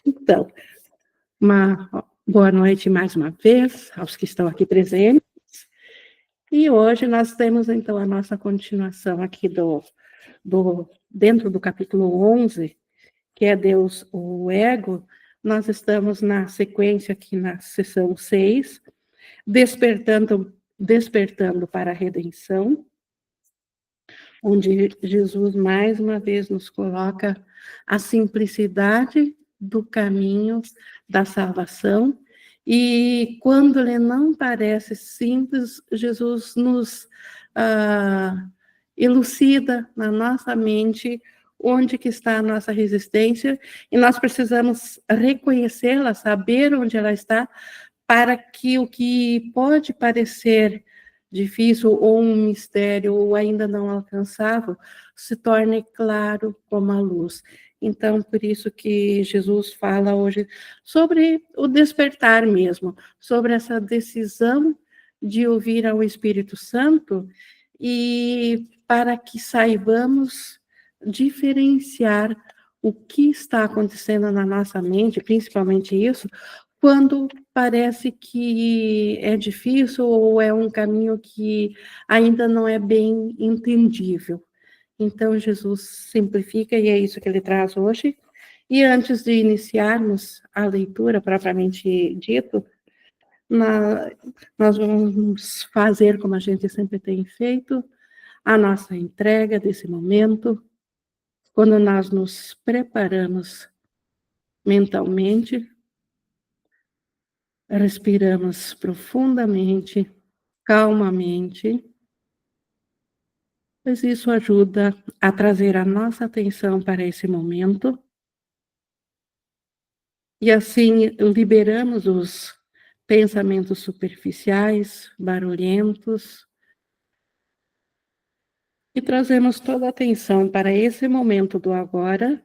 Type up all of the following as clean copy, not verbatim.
Então, uma boa noite mais uma vez aos que estão aqui presentes. E hoje nós temos, então, a nossa continuação aqui dentro do capítulo 11, que é Deus, o Ego. Nós estamos na sequência aqui na sessão 6, despertando para a redenção, onde Jesus mais uma vez nos coloca a simplicidade do caminho da salvação, e quando ele não parece simples, Jesus nos elucida na nossa mente onde que está a nossa resistência, e nós precisamos reconhecê-la, saber onde ela está, para que o que pode parecer difícil ou um mistério ou ainda não alcançável se torne claro como a luz. Então, por isso que Jesus fala hoje sobre o despertar mesmo, sobre essa decisão de ouvir ao Espírito Santo, e para que saibamos diferenciar o que está acontecendo na nossa mente, principalmente isso, quando parece que é difícil ou é um caminho que ainda não é bem entendível. Então, Jesus simplifica, e é isso que ele traz hoje. E antes de iniciarmos a leitura propriamente dito, nós vamos fazer, como a gente sempre tem feito, a nossa entrega desse momento, quando nós nos preparamos mentalmente, respiramos profundamente, calmamente, pois isso ajuda a trazer a nossa atenção para esse momento, e assim liberamos os pensamentos superficiais, barulhentos, e trazemos toda a atenção para esse momento do agora,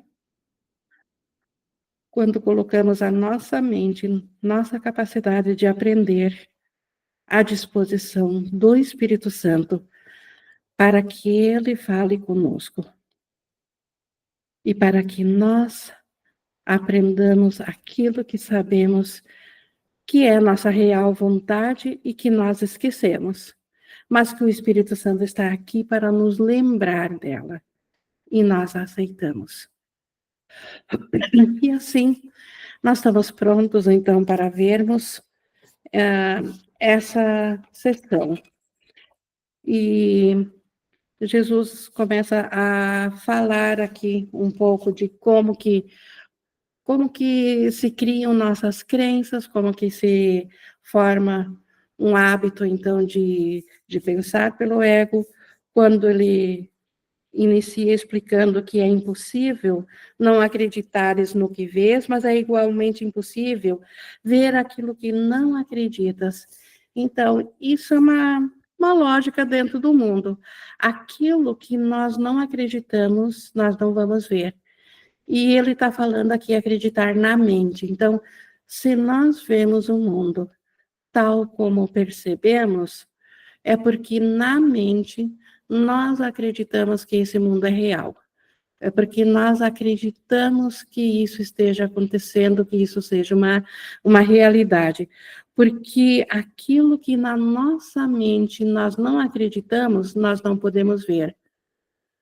quando colocamos a nossa mente, nossa capacidade de aprender à disposição do Espírito Santo, para que ele fale conosco e para que nós aprendamos aquilo que sabemos que é nossa real vontade e que nós esquecemos, mas que o Espírito Santo está aqui para nos lembrar dela, e nós a aceitamos. E assim, nós estamos prontos, então, para vermos essa sessão. E Jesus começa a falar aqui um pouco de como que se criam nossas crenças, como que se forma um hábito, então, de pensar pelo ego, quando ele inicia explicando que é impossível não acreditares no que vês, mas é igualmente impossível ver aquilo que não acreditas. Então, isso é uma lógica dentro do mundo. Aquilo que nós não acreditamos, nós não vamos ver. E ele está falando aqui acreditar na mente. Então, se nós vemos o mundo tal como percebemos, é porque na mente nós acreditamos que esse mundo é real. É porque nós acreditamos que isso esteja acontecendo, que isso seja uma realidade. Porque aquilo que na nossa mente nós não acreditamos, nós não podemos ver.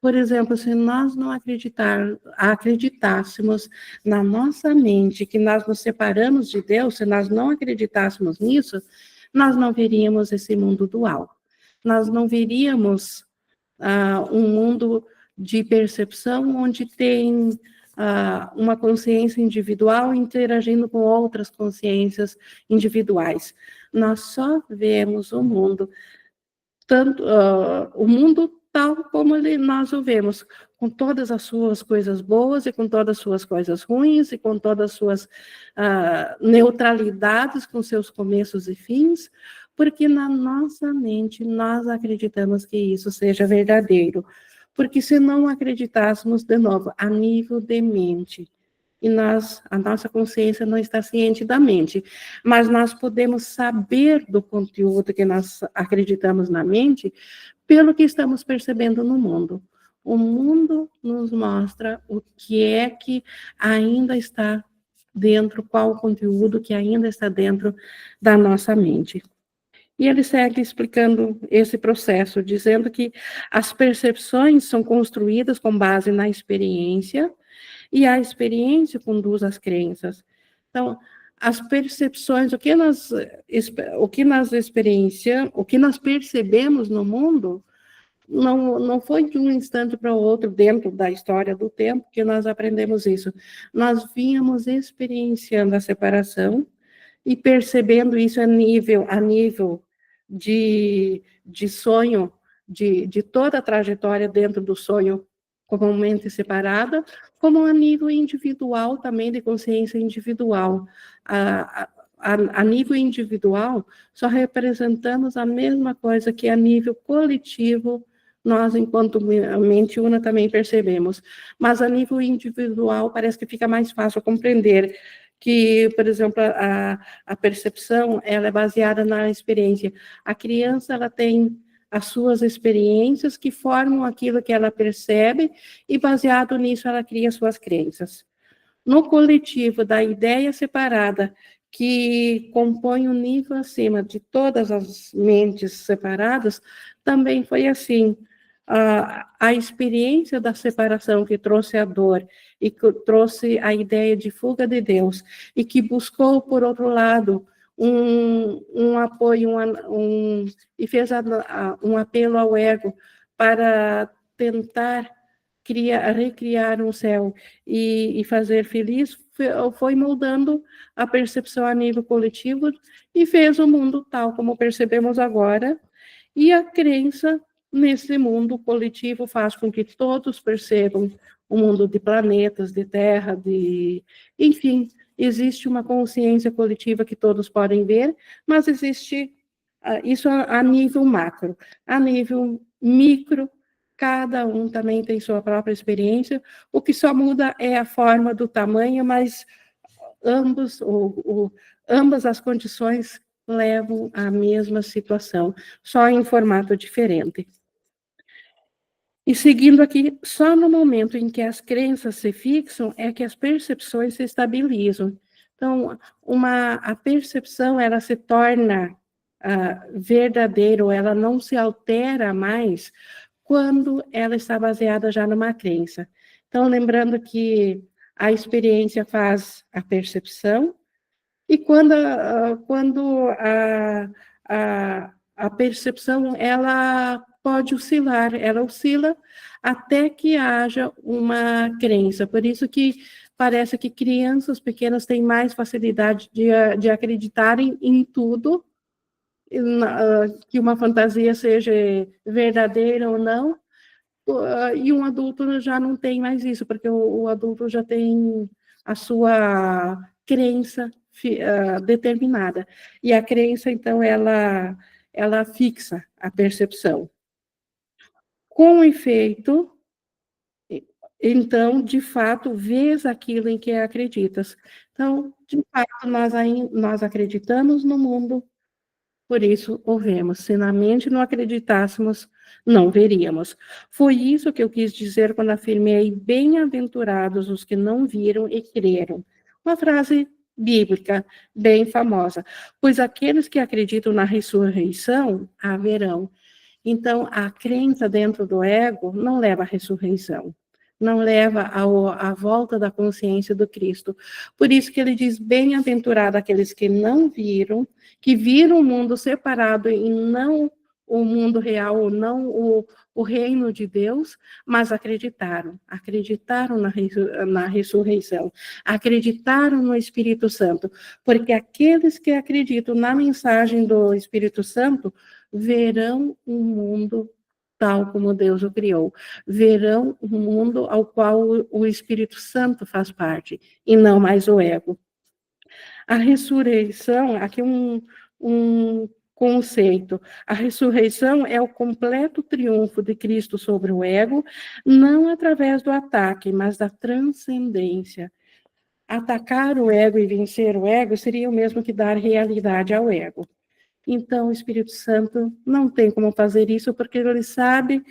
Por exemplo, se nós não acreditássemos na nossa mente que nós nos separamos de Deus, se nós não acreditássemos nisso, nós não veríamos esse mundo dual. Nós não veríamos um mundo de percepção onde tem uma consciência individual interagindo com outras consciências individuais. Nós só vemos o mundo o mundo tal como nós o vemos, com todas as suas coisas boas e com todas as suas coisas ruins e com todas as suas neutralidades, com seus começos e fins, porque na nossa mente nós acreditamos que isso seja verdadeiro. Porque se não acreditássemos, de novo, a nível de mente, e a nossa consciência não está ciente da mente, mas nós podemos saber do conteúdo que nós acreditamos na mente pelo que estamos percebendo no mundo. O mundo nos mostra o que é que ainda está dentro, qual o conteúdo que ainda está dentro da nossa mente. E ele segue explicando esse processo, dizendo que as percepções são construídas com base na experiência, e a experiência conduz às crenças. Então, as percepções, o que nós percebemos no mundo, não foi de um instante para o outro, dentro da história do tempo, que nós aprendemos isso. Nós vínhamos experienciando a separação e percebendo isso a nível de sonho, de toda a trajetória dentro do sonho comumente separada, como a nível individual também, de consciência individual. A nível individual, só representamos a mesma coisa que a nível coletivo, nós, enquanto mente una, também percebemos. Mas a nível individual, parece que fica mais fácil compreender que, por exemplo, a percepção, ela é baseada na experiência. A criança, ela tem as suas experiências que formam aquilo que ela percebe e, baseado nisso, ela cria suas crenças. No coletivo da ideia separada, que compõe o nível acima de todas as mentes separadas, também foi assim. A experiência da separação que trouxe a dor e que trouxe a ideia de fuga de Deus e que buscou, por outro lado, um apoio, e fez um apelo ao ego para tentar recriar um céu e fazer feliz, foi moldando a percepção a nível coletivo e fez o mundo tal como percebemos agora, e a crença nesse mundo coletivo faz com que todos percebam o mundo de planetas, de terra, enfim, existe uma consciência coletiva que todos podem ver, mas existe isso a nível macro. A nível micro, cada um também tem sua própria experiência, o que só muda é a forma do tamanho, mas ambas as condições levam à mesma situação, só em formato diferente. E seguindo aqui, só no momento em que as crenças se fixam é que as percepções se estabilizam. Então, a percepção, ela se torna verdadeira, ou ela não se altera mais quando ela está baseada já numa crença. Então, lembrando que a experiência faz a percepção, e quando a percepção, ela pode oscilar, ela oscila até que haja uma crença. Por isso que parece que crianças pequenas têm mais facilidade de acreditarem em tudo, que uma fantasia seja verdadeira ou não, e um adulto já não tem mais isso, porque o adulto já tem a sua crença determinada. E a crença, então, ela fixa a percepção. Com efeito, então, de fato, vês aquilo em que acreditas. Então, de fato, nós acreditamos no mundo, por isso o vemos. Se na mente não acreditássemos, não veríamos. Foi isso que eu quis dizer quando afirmei: bem-aventurados os que não viram e creram. Uma frase bíblica bem famosa. Pois aqueles que acreditam na ressurreição haverão. Então, a crença dentro do ego não leva à ressurreição, não leva à volta da consciência do Cristo. Por isso que ele diz: bem-aventurado aqueles que não viram, que viram o mundo separado e não o mundo real, ou não o reino de Deus, mas acreditaram na ressurreição, acreditaram no Espírito Santo, porque aqueles que acreditam na mensagem do Espírito Santo verão um mundo tal como Deus o criou, verão um mundo ao qual o Espírito Santo faz parte, e não mais o ego. A ressurreição, aqui um conceito, a ressurreição é o completo triunfo de Cristo sobre o ego, não através do ataque, mas da transcendência. Atacar o ego e vencer o ego seria o mesmo que dar realidade ao ego. Então, o Espírito Santo não tem como fazer isso, porque ele sabe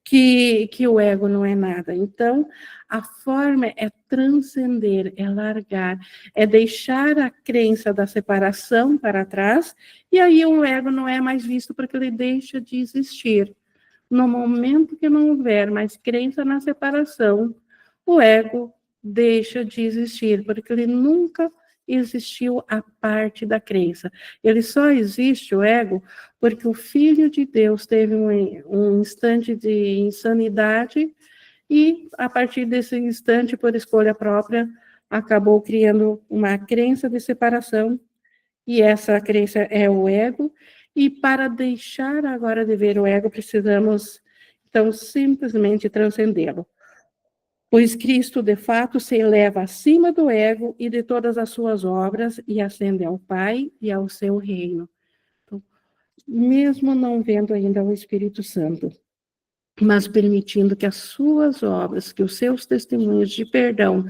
que o ego não é nada. Então, a forma é transcender, é largar, é deixar a crença da separação para trás, e aí o ego não é mais visto, porque ele deixa de existir. No momento que não houver mais crença na separação, o ego deixa de existir, porque ele nunca existiu a parte da crença. Ele só existe, o ego, porque o Filho de Deus teve um instante de insanidade e, a partir desse instante, por escolha própria, acabou criando uma crença de separação, e essa crença é o ego, e para deixar agora de ver o ego, precisamos, então, simplesmente transcendê-lo. Pois Cristo, de fato, se eleva acima do ego e de todas as suas obras e ascende ao Pai e ao seu reino. Então, mesmo não vendo ainda o Espírito Santo, mas permitindo que as suas obras, que os seus testemunhos de perdão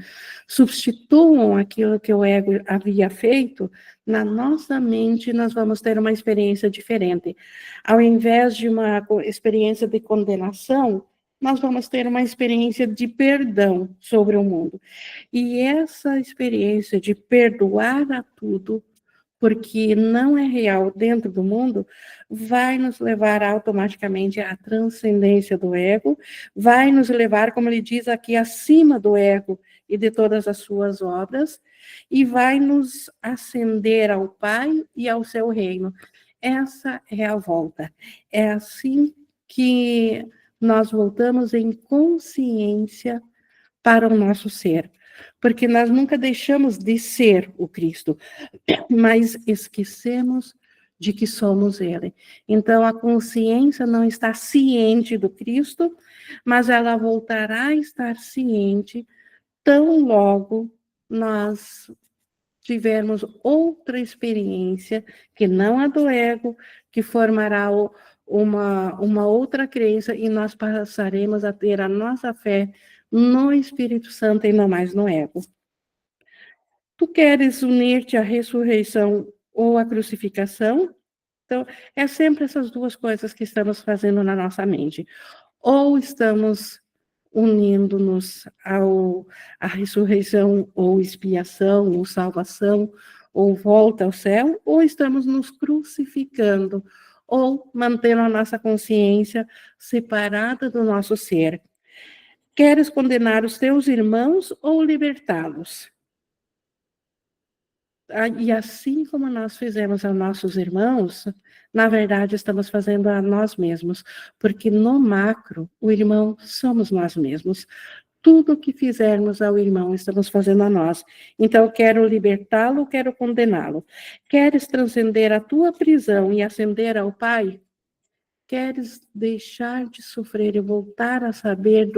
substituam aquilo que o ego havia feito, na nossa mente nós vamos ter uma experiência diferente. Ao invés de uma experiência de condenação, nós vamos ter uma experiência de perdão sobre o mundo. E essa experiência de perdoar a tudo, porque não é real dentro do mundo, vai nos levar automaticamente à transcendência do ego, vai nos levar, como ele diz aqui, acima do ego e de todas as suas obras, e vai nos ascender ao Pai e ao seu reino. Essa é a volta. É assim que nós voltamos em consciência para o nosso ser, porque nós nunca deixamos de ser o Cristo, mas esquecemos de que somos Ele. Então, a consciência não está ciente do Cristo, mas ela voltará a estar ciente tão logo nós tivermos outra experiência, que não a do ego, que formará uma outra crença, e nós passaremos a ter a nossa fé no Espírito Santo e não mais no ego. Tu queres unir-te à ressurreição ou à crucificação? Então, é sempre essas duas coisas que estamos fazendo na nossa mente. Ou estamos unindo-nos à ressurreição, ou expiação, ou salvação, ou volta ao céu, ou estamos nos crucificando, ou mantendo a nossa consciência separada do nosso ser. Queres condenar os teus irmãos ou libertá-los? E assim como nós fizemos a nossos irmãos, na verdade estamos fazendo a nós mesmos, porque no macro, o irmão somos nós mesmos. Tudo que fizermos ao irmão, estamos fazendo a nós. Então, quero libertá-lo, quero condená-lo. Queres transcender a tua prisão e ascender ao Pai? Queres deixar de sofrer e voltar a saber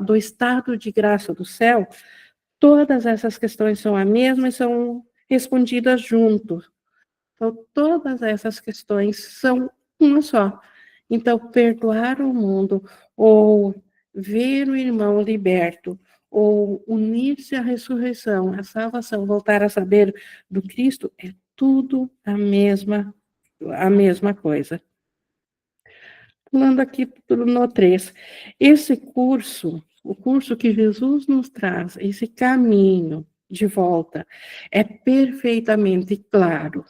do estado de graça do céu? Todas essas questões são a mesma e são respondidas junto. Então, todas essas questões são uma só. Então, perdoar o mundo, ou ver o irmão liberto, ou unir-se à ressurreição, à salvação, voltar a saber do Cristo, é tudo a mesma coisa. Pulando aqui no 3. Esse curso, o curso que Jesus nos traz, esse caminho de volta, é perfeitamente claro.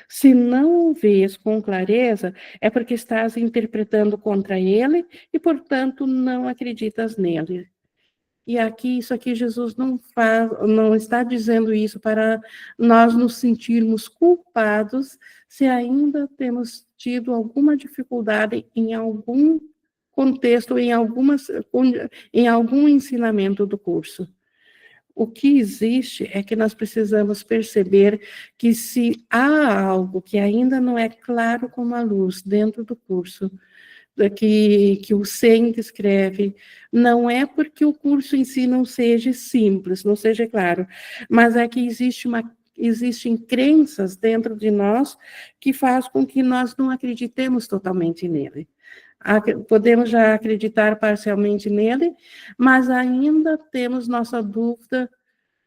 Se não o vês com clareza, é porque estás interpretando contra ele e, portanto, não acreditas nele. E aqui, isso aqui, Jesus não está dizendo isso para nós nos sentirmos culpados se ainda temos tido alguma dificuldade em algum contexto, em algum ensinamento do curso. O que existe é que nós precisamos perceber que se há algo que ainda não é claro como a luz dentro do curso, que o SEM descreve, não é porque o curso em si não seja simples, não seja claro, mas é que existem crenças dentro de nós que faz com que nós não acreditemos totalmente nele. Podemos já acreditar parcialmente nele, mas ainda temos nossa dúvida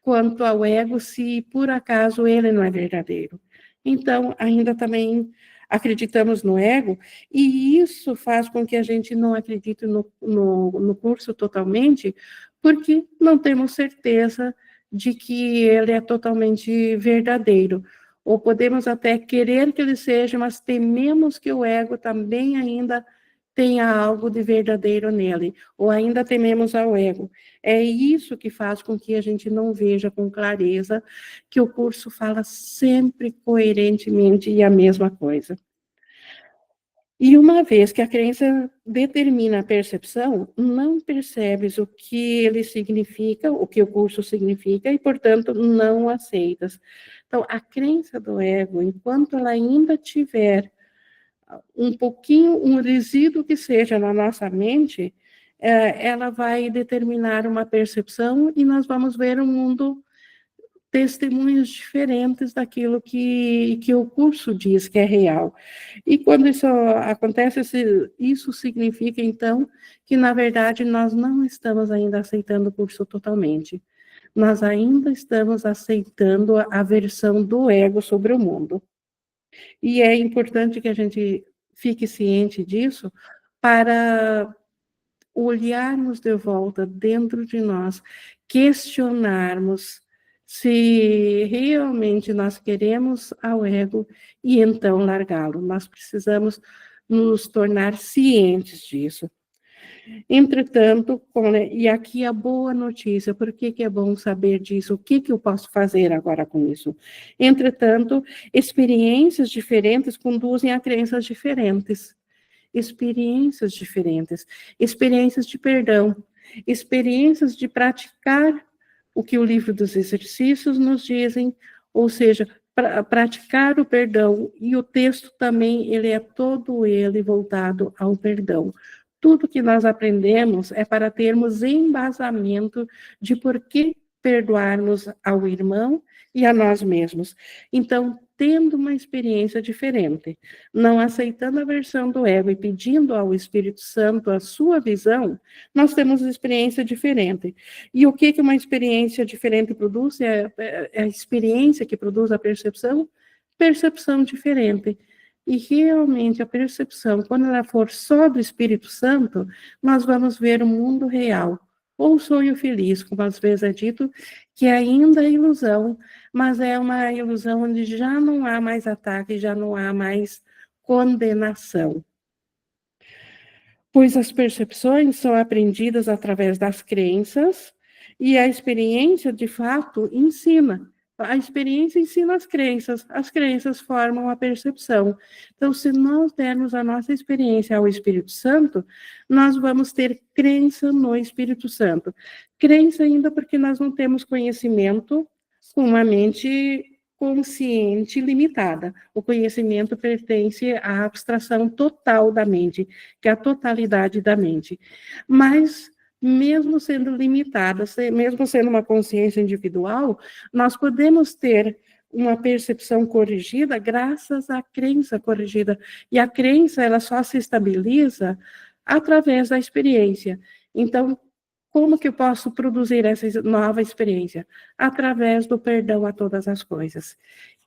quanto ao ego, se por acaso ele não é verdadeiro. Então, ainda também acreditamos no ego, e isso faz com que a gente não acredite no curso totalmente, porque não temos certeza de que ele é totalmente verdadeiro. Ou podemos até querer que ele seja, mas tememos que o ego também ainda tenha algo de verdadeiro nele, ou ainda tememos ao ego. É isso que faz com que a gente não veja com clareza que o curso fala sempre coerentemente e a mesma coisa. E uma vez que a crença determina a percepção, não percebes o que ele significa, o que o curso significa, e, portanto, não aceitas. Então, a crença do ego, enquanto ela ainda tiver um pouquinho, um resíduo que seja na nossa mente, ela vai determinar uma percepção e nós vamos ver um mundo, testemunhos diferentes daquilo que o curso diz que é real. E quando isso acontece, isso significa, então, que, na verdade, nós não estamos ainda aceitando o curso totalmente. Nós ainda estamos aceitando a versão do ego sobre o mundo. E é importante que a gente fique ciente disso para olharmos de volta dentro de nós, questionarmos se realmente nós queremos ao ego e então largá-lo. Nós precisamos nos tornar cientes disso. Entretanto, e aqui a boa notícia, por que é bom saber disso? O que eu posso fazer agora com isso? Entretanto, experiências diferentes conduzem a crenças diferentes. Experiências de perdão, experiências de praticar o que o livro dos exercícios nos dizem, ou seja, praticar o perdão, e o texto também, ele é todo ele voltado ao perdão. Tudo que nós aprendemos é para termos embasamento de por que perdoarmos ao irmão e a nós mesmos. Então, tendo uma experiência diferente, não aceitando a versão do ego e pedindo ao Espírito Santo a sua visão, nós temos uma experiência diferente. E o que uma experiência diferente produz? É a experiência que produz a percepção? Percepção diferente. E realmente a percepção, quando ela for só do Espírito Santo, nós vamos ver o mundo real, ou sonho feliz, como às vezes é dito, que ainda é ilusão, mas é uma ilusão onde já não há mais ataque, já não há mais condenação. Pois as percepções são aprendidas através das crenças e a experiência, de fato, ensina. A experiência ensina as crenças formam a percepção. Então, se nós dermos a nossa experiência ao Espírito Santo, nós vamos ter crença no Espírito Santo. Crença ainda porque nós não temos conhecimento com uma mente consciente limitada. O conhecimento pertence à abstração total da mente, que é a totalidade da mente. Mas, mesmo sendo limitada, mesmo sendo uma consciência individual, nós podemos ter uma percepção corrigida graças à crença corrigida. E a crença, ela só se estabiliza através da experiência. Então, como que eu posso produzir essa nova experiência? Através do perdão a todas as coisas.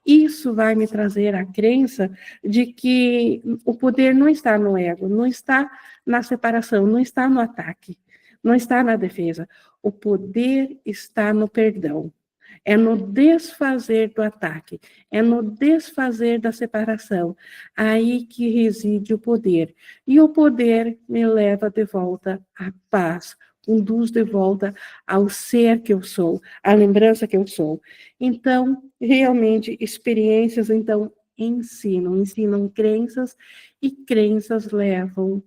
Isso vai me trazer a crença de que o poder não está no ego, não está na separação, não está no ataque, não está na defesa. O poder está no perdão. É no desfazer do ataque, é no desfazer da separação. Aí que reside o poder. E o poder me leva de volta à paz, conduz de volta ao ser que eu sou, à lembrança que eu sou. Então, realmente, experiências, então, ensinam crenças, e crenças levam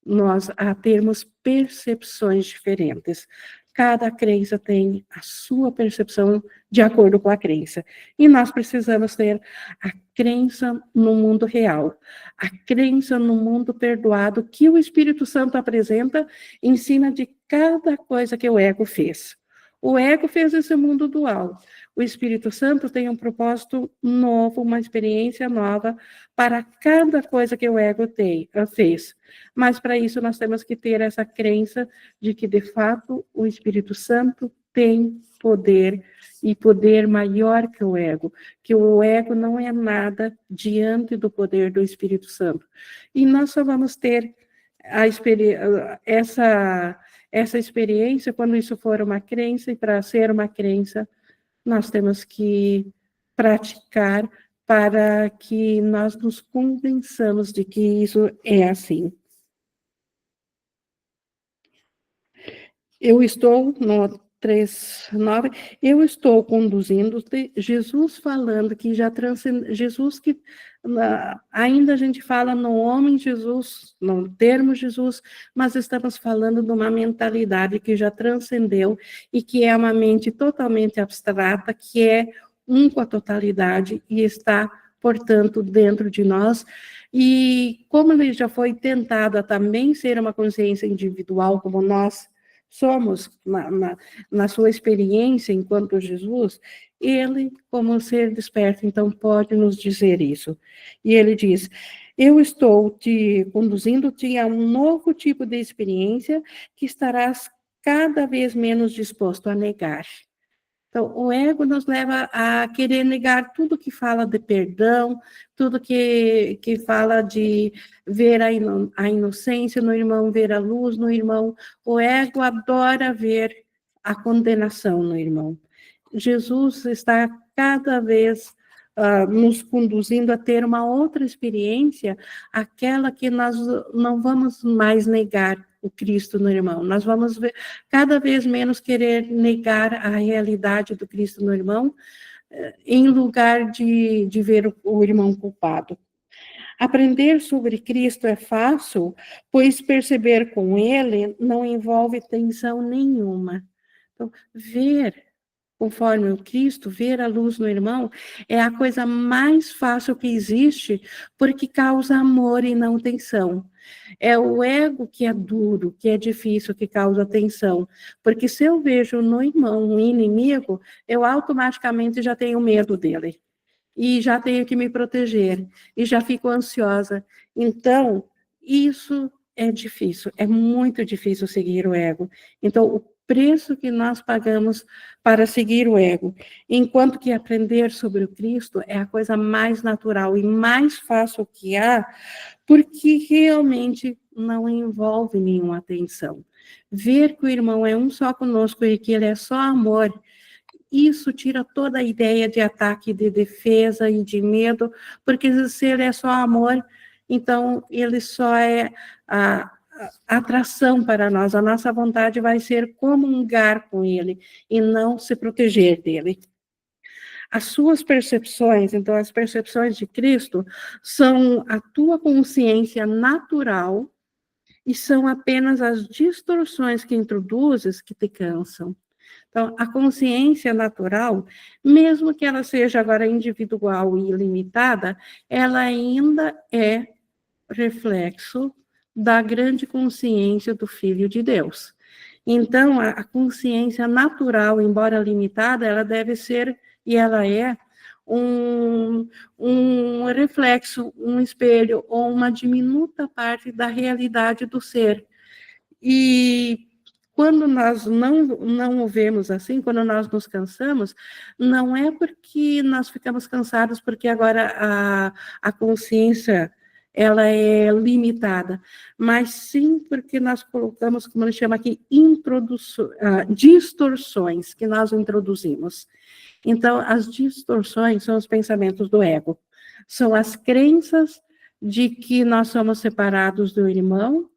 nós a termos percepções diferentes. Cada crença tem a sua percepção de acordo com a crença. E nós precisamos ter a crença no mundo real, a crença no mundo perdoado que o Espírito Santo apresenta, ensina de cada coisa que o ego fez. O ego fez esse mundo dual. O Espírito Santo tem um propósito novo, uma experiência nova para cada coisa que o ego fez. Mas para isso nós temos que ter essa crença de que, de fato, o Espírito Santo tem poder, e poder maior que o ego não é nada diante do poder do Espírito Santo. E nós só vamos ter essa experiência quando isso for uma crença, e para ser uma crença, nós temos que praticar para que nós nos convençamos de que isso é assim. Eu estou no 3:9, eu estou conduzindo Jesus falando que já transcendeu, Jesus que ainda a gente fala no homem Jesus, no termo Jesus, mas estamos falando de uma mentalidade que já transcendeu e que é uma mente totalmente abstrata, que é um com a totalidade e está, portanto, dentro de nós. E como ele já foi tentado a também ser uma consciência individual, como nós somos, na sua experiência enquanto Jesus, ele, como ser desperto, então pode nos dizer isso. E ele diz: eu estou te conduzindo-te a um novo tipo de experiência que estarás cada vez menos disposto a negar. Então, o ego nos leva a querer negar tudo que fala de perdão, tudo que fala de ver a inocência no irmão, ver a luz no irmão. O ego adora ver a condenação no irmão. Jesus está cada vez nos conduzindo a ter uma outra experiência, aquela que nós não vamos mais negar o Cristo no irmão. Nós vamos ver cada vez menos querer negar a realidade do Cristo no irmão, em lugar de ver o irmão culpado. Aprender sobre Cristo é fácil, pois perceber com ele não envolve tensão nenhuma. Então, ver conforme o Cristo, ver a luz no irmão, é a coisa mais fácil que existe, porque causa amor e não tensão. É o ego que é duro, que é difícil, que causa tensão. Porque se eu vejo no irmão um inimigo, eu automaticamente já tenho medo dele. E já tenho que me proteger. E já fico ansiosa. Então, isso é difícil. É muito difícil seguir o ego. Então, o preço que nós pagamos para seguir o ego, enquanto que aprender sobre o Cristo é a coisa mais natural e mais fácil que há, porque realmente não envolve nenhuma tensão. Ver que o irmão é um só conosco e que ele é só amor, isso tira toda a ideia de ataque, de defesa e de medo, porque se ele é só amor, então ele só é a atração para nós. A nossa vontade vai ser comungar com ele e não se proteger dele. As suas percepções, então as percepções de Cristo, são a tua consciência natural e são apenas as distorções que introduzes que te cansam. Então, a consciência natural, mesmo que ela seja agora individual e ilimitada, ela ainda é reflexo da grande consciência do Filho de Deus. Então, a consciência natural, embora limitada, ela deve ser, e ela é, um reflexo, um espelho, ou uma diminuta parte da realidade do ser. E quando nós não o vemos assim, quando nós nos cansamos, não é porque nós ficamos cansados, porque agora a consciência ela é limitada, mas sim porque nós colocamos, como ele chama aqui, distorções que nós introduzimos. Então, as distorções são os pensamentos do ego, são as crenças de que nós somos separados do irmão,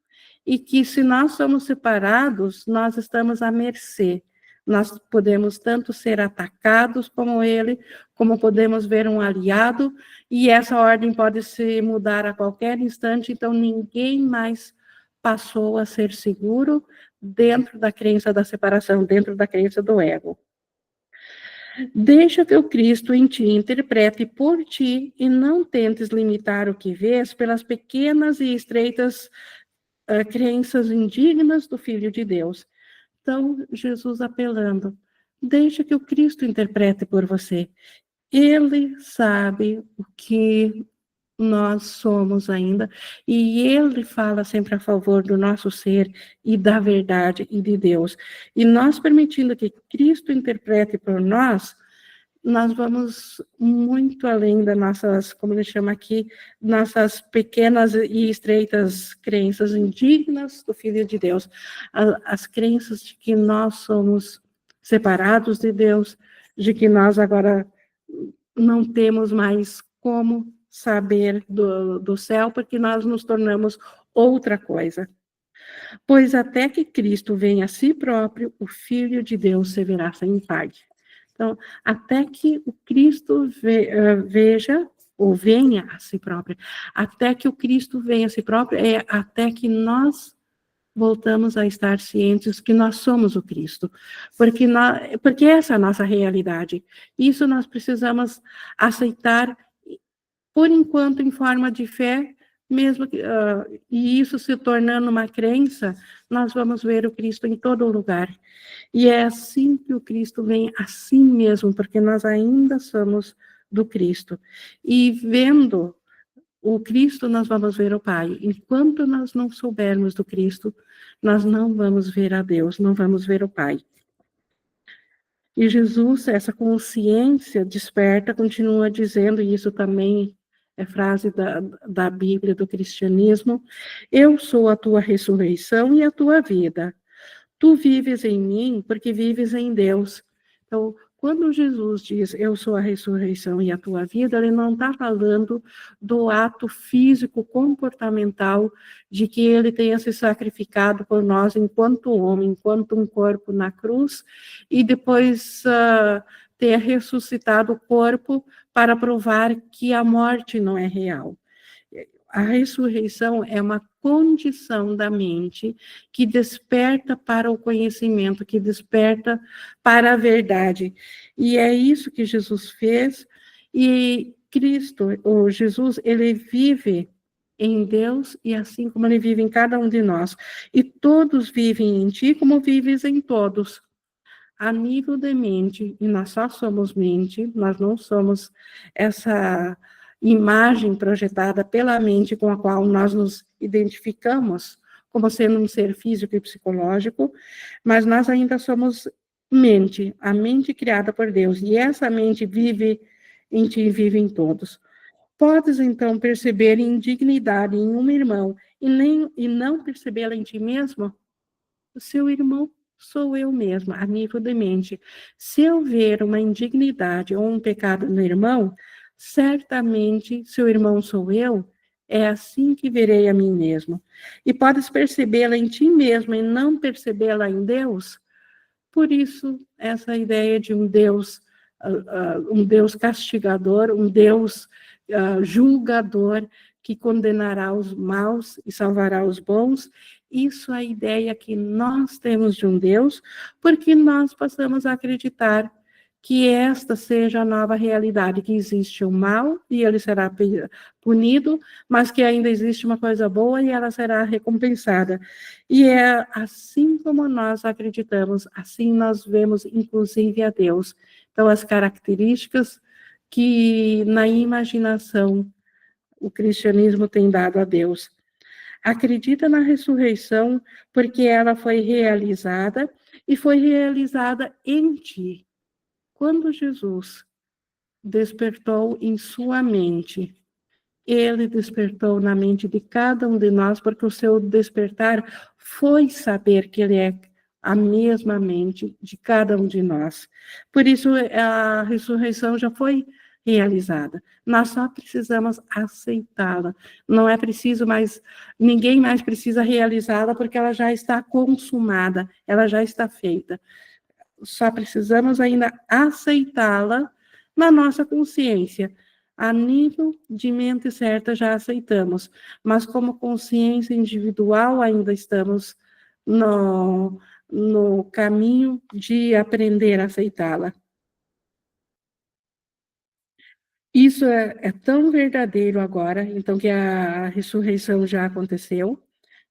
e que se nós somos separados, nós estamos à mercê. Nós podemos tanto ser atacados como ele, como podemos ver um aliado, e essa ordem pode se mudar a qualquer instante, então ninguém mais passou a ser seguro dentro da crença da separação, dentro da crença do ego. Deixa que o Cristo em ti interprete por ti e não tentes limitar o que vês pelas pequenas e estreitas crenças indignas do Filho de Deus. Então, Jesus apelando, deixa que o Cristo interprete por você. Ele sabe o que nós somos ainda, e ele fala sempre a favor do nosso ser e da verdade e de Deus. E nós permitindo que Cristo interprete por nós vamos muito além das nossas, como ele chama aqui, nossas pequenas e estreitas crenças indignas do Filho de Deus, as crenças de que nós somos separados de Deus, de que nós agora não temos mais como saber do céu, porque nós nos tornamos outra coisa. Pois até que Cristo venha a si próprio, o Filho de Deus se verá sem pai. Então, até que o Cristo veja ou venha a si próprio, até que o Cristo venha a si próprio, é até que nós voltamos a estar cientes que nós somos o Cristo, porque essa é a nossa realidade. Isso nós precisamos aceitar, por enquanto, em forma de fé, mesmo que, e isso se tornando uma crença, nós vamos ver o Cristo em todo lugar. E é assim que o Cristo vem, assim mesmo, porque nós ainda somos do Cristo. E vendo o Cristo, nós vamos ver o Pai. Enquanto nós não soubermos do Cristo, nós não vamos ver a Deus, não vamos ver o Pai. E Jesus, essa consciência desperta, continua dizendo, e isso também é frase da Bíblia, do cristianismo: eu sou a tua ressurreição e a tua vida. Tu vives em mim porque vives em Deus. Então, quando Jesus diz, eu sou a ressurreição e a tua vida, ele não está falando do ato físico, comportamental, de que ele tenha se sacrificado por nós enquanto homem, enquanto um corpo na cruz, e depois tenha ressuscitado o corpo para provar que a morte não é real. A ressurreição é uma condição da mente que desperta para o conhecimento, que desperta para a verdade. E é isso que Jesus fez. E Cristo, ou Jesus, ele vive em Deus e assim como ele vive em cada um de nós. E todos vivem em ti como vives em todos. A nível de mente, e nós só somos mente, nós não somos essa imagem projetada pela mente com a qual nós nos identificamos como sendo um ser físico e psicológico, mas nós ainda somos mente, a mente criada por Deus, e essa mente vive em ti e vive em todos. Podes, então, perceber indignidade em um irmão e não percebê-la em ti mesmo? O seu irmão sou eu mesma, a nível de mente. Se eu ver uma indignidade ou um pecado no irmão, certamente seu irmão sou eu, é assim que verei a mim mesmo. E podes percebê-la em ti mesmo e não percebê-la em Deus? Por isso, essa ideia de um Deus castigador, um Deus julgador, que condenará os maus e salvará os bons, isso é a ideia que nós temos de um Deus, porque nós passamos a acreditar que esta seja a nova realidade, que existe o mal e ele será punido, mas que ainda existe uma coisa boa e ela será recompensada. E é assim como nós acreditamos, assim nós vemos, inclusive, a Deus. Então, as características que na imaginação o cristianismo tem dado a Deus. Acredita na ressurreição porque ela foi realizada e foi realizada em ti. Quando Jesus despertou em sua mente, ele despertou na mente de cada um de nós, porque o seu despertar foi saber que ele é a mesma mente de cada um de nós. Por isso, a ressurreição já foi realizada. Nós só precisamos aceitá-la. Não é preciso mais, ninguém mais precisa realizá-la, porque ela já está consumada, ela já está feita. Só precisamos ainda aceitá-la na nossa consciência. A nível de mente certa já aceitamos, mas como consciência individual ainda estamos no caminho de aprender a aceitá-la. Isso é tão verdadeiro agora, então que a ressurreição já aconteceu,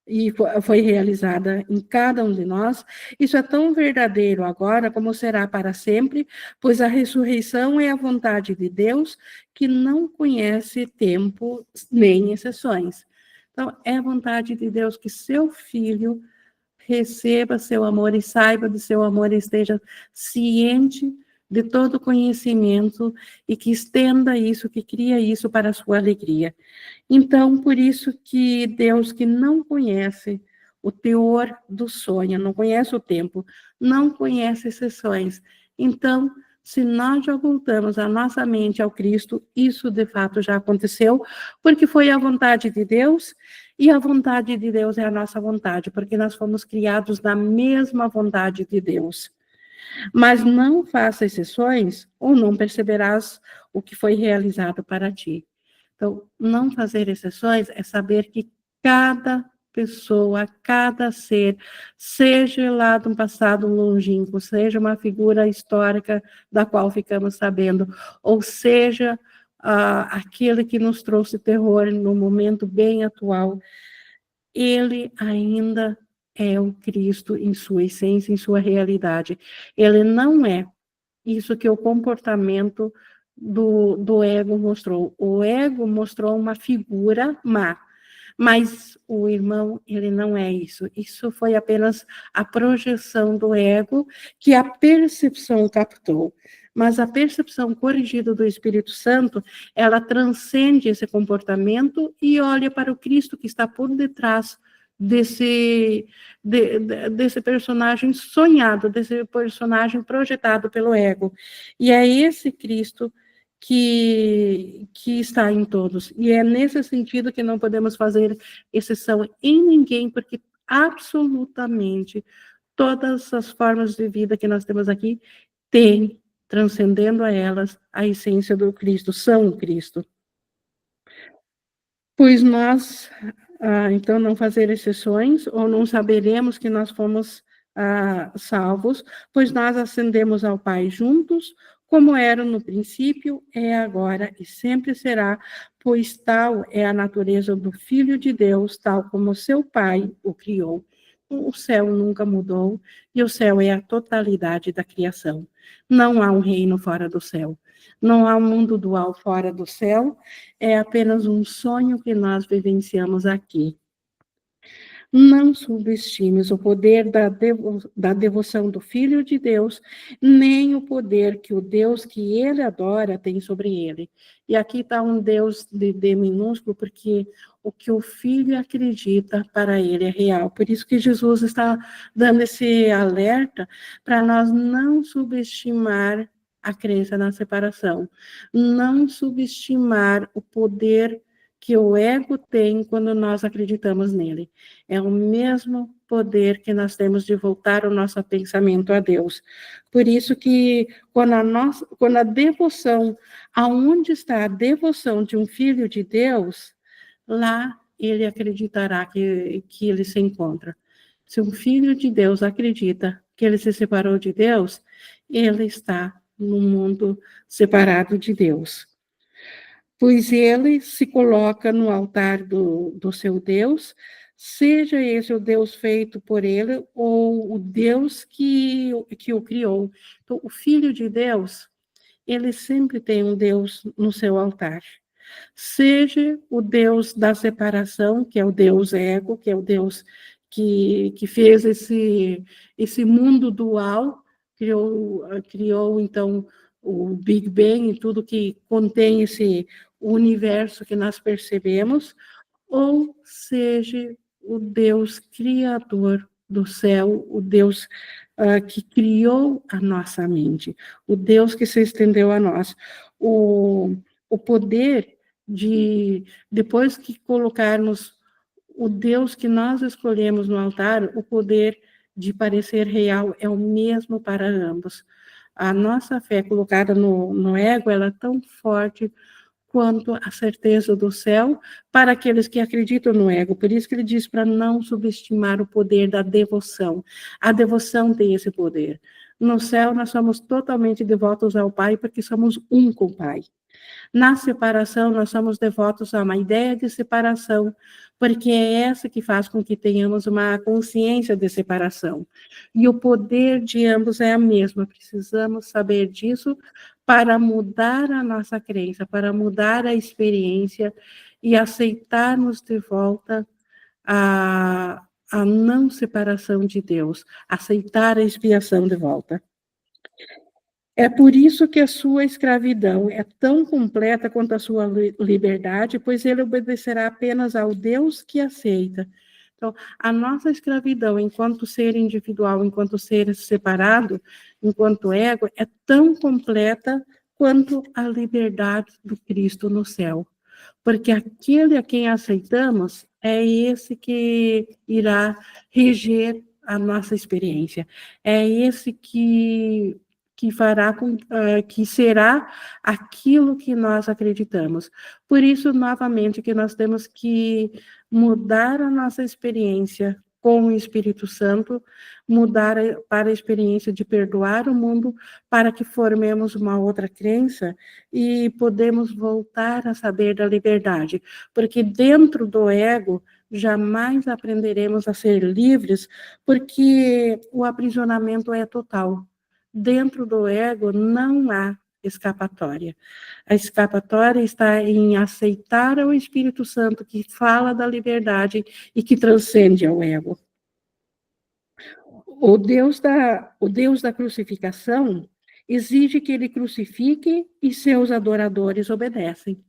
e foi realizada em cada um de nós, isso é tão verdadeiro agora como será para sempre, pois a ressurreição é a vontade de Deus que não conhece tempo nem exceções. Então, é a vontade de Deus que seu filho receba seu amor e saiba de seu amor e esteja ciente de todo conhecimento e que estenda isso, que cria isso para a sua alegria. Então, por isso que Deus que não conhece o teor do sonho, não conhece o tempo, não conhece exceções. Então, se nós já voltamos a nossa mente ao Cristo, isso de fato já aconteceu, porque foi a vontade de Deus, e a vontade de Deus é a nossa vontade, porque nós fomos criados na mesma vontade de Deus. Mas não faça exceções, ou não perceberás o que foi realizado para ti. Então, não fazer exceções é saber que cada pessoa, cada ser, seja lá de um passado longínquo, seja uma figura histórica da qual ficamos sabendo, ou seja, aquele que nos trouxe terror no momento bem atual, ele ainda é o Cristo em sua essência, em sua realidade. Ele não é isso que o comportamento do ego mostrou. O ego mostrou uma figura má, mas o irmão, ele não é isso. Isso foi apenas a projeção do ego que a percepção captou. Mas a percepção corrigida do Espírito Santo, ela transcende esse comportamento e olha para o Cristo que está por detrás desse personagem sonhado, desse personagem projetado pelo ego. E é esse Cristo que está em todos. E é nesse sentido que não podemos fazer exceção em ninguém, porque absolutamente todas as formas de vida que nós temos aqui têm, transcendendo a elas, a essência do Cristo, são o Cristo. Pois nós, então, não fazer exceções, ou não saberemos que nós fomos salvos, pois nós ascendemos ao Pai juntos, como era no princípio, é agora e sempre será, pois tal é a natureza do Filho de Deus, tal como seu Pai o criou. O céu nunca mudou, e o céu é a totalidade da criação. Não há um reino fora do céu. Não há um mundo dual fora do céu, é apenas um sonho que nós vivenciamos aqui. Não subestimes o poder da devoção do Filho de Deus, nem o poder que o Deus que ele adora tem sobre ele. E aqui está um Deus de D minúsculo, porque o que o Filho acredita para ele é real. Por isso que Jesus está dando esse alerta para nós não subestimar a crença na separação, não subestimar o poder que o ego tem quando nós acreditamos nele. É o mesmo poder que nós temos de voltar o nosso pensamento a Deus. Por isso que quando a devoção, aonde está a devoção de um filho de Deus, lá ele acreditará que ele se encontra. Se um filho de Deus acredita que ele se separou de Deus, ele está no mundo separado de Deus. Pois ele se coloca no altar do seu Deus, seja esse o Deus feito por ele ou o Deus que o criou. Então, o Filho de Deus, ele sempre tem um Deus no seu altar. Seja o Deus da separação, que é o Deus ego, que é o Deus que fez esse mundo dual, criou então o Big Bang e tudo que contém esse universo que nós percebemos, ou seja o Deus criador do céu, o Deus que criou a nossa mente, o Deus que se estendeu a nós. O poder de, depois que colocarmos o Deus que nós escolhemos no altar, o poder de parecer real é o mesmo para ambos. A nossa fé colocada no ego, ela é tão forte quanto a certeza do céu para aqueles que acreditam no ego. Por isso que ele diz para não subestimar o poder da devoção. A devoção tem esse poder. No céu, nós somos totalmente devotos ao Pai, porque somos um com o Pai. Na separação, nós somos devotos a uma ideia de separação, porque é essa que faz com que tenhamos uma consciência de separação. E o poder de ambos é a mesma. Precisamos saber disso para mudar a nossa crença, para mudar a experiência e aceitarmos de volta a não separação de Deus, aceitar a expiação de volta. É por isso que a sua escravidão é tão completa quanto a sua liberdade, pois ele obedecerá apenas ao Deus que aceita. Então, a nossa escravidão, enquanto ser individual, enquanto ser separado, enquanto ego, é tão completa quanto a liberdade do Cristo no céu. Porque aquele a quem aceitamos é esse que irá reger a nossa experiência. É esse que fará com que será aquilo que nós acreditamos. Por isso, novamente, que nós temos que mudar a nossa experiência com o Espírito Santo, mudar para a experiência de perdoar o mundo, para que formemos uma outra crença e podemos voltar a saber da liberdade, porque dentro do ego jamais aprenderemos a ser livres, porque o aprisionamento é total. Dentro do ego não há escapatória. A escapatória está em aceitar o Espírito Santo que fala da liberdade e que transcende ao ego. O Deus da crucificação exige que ele crucifique e seus adoradores obedecem.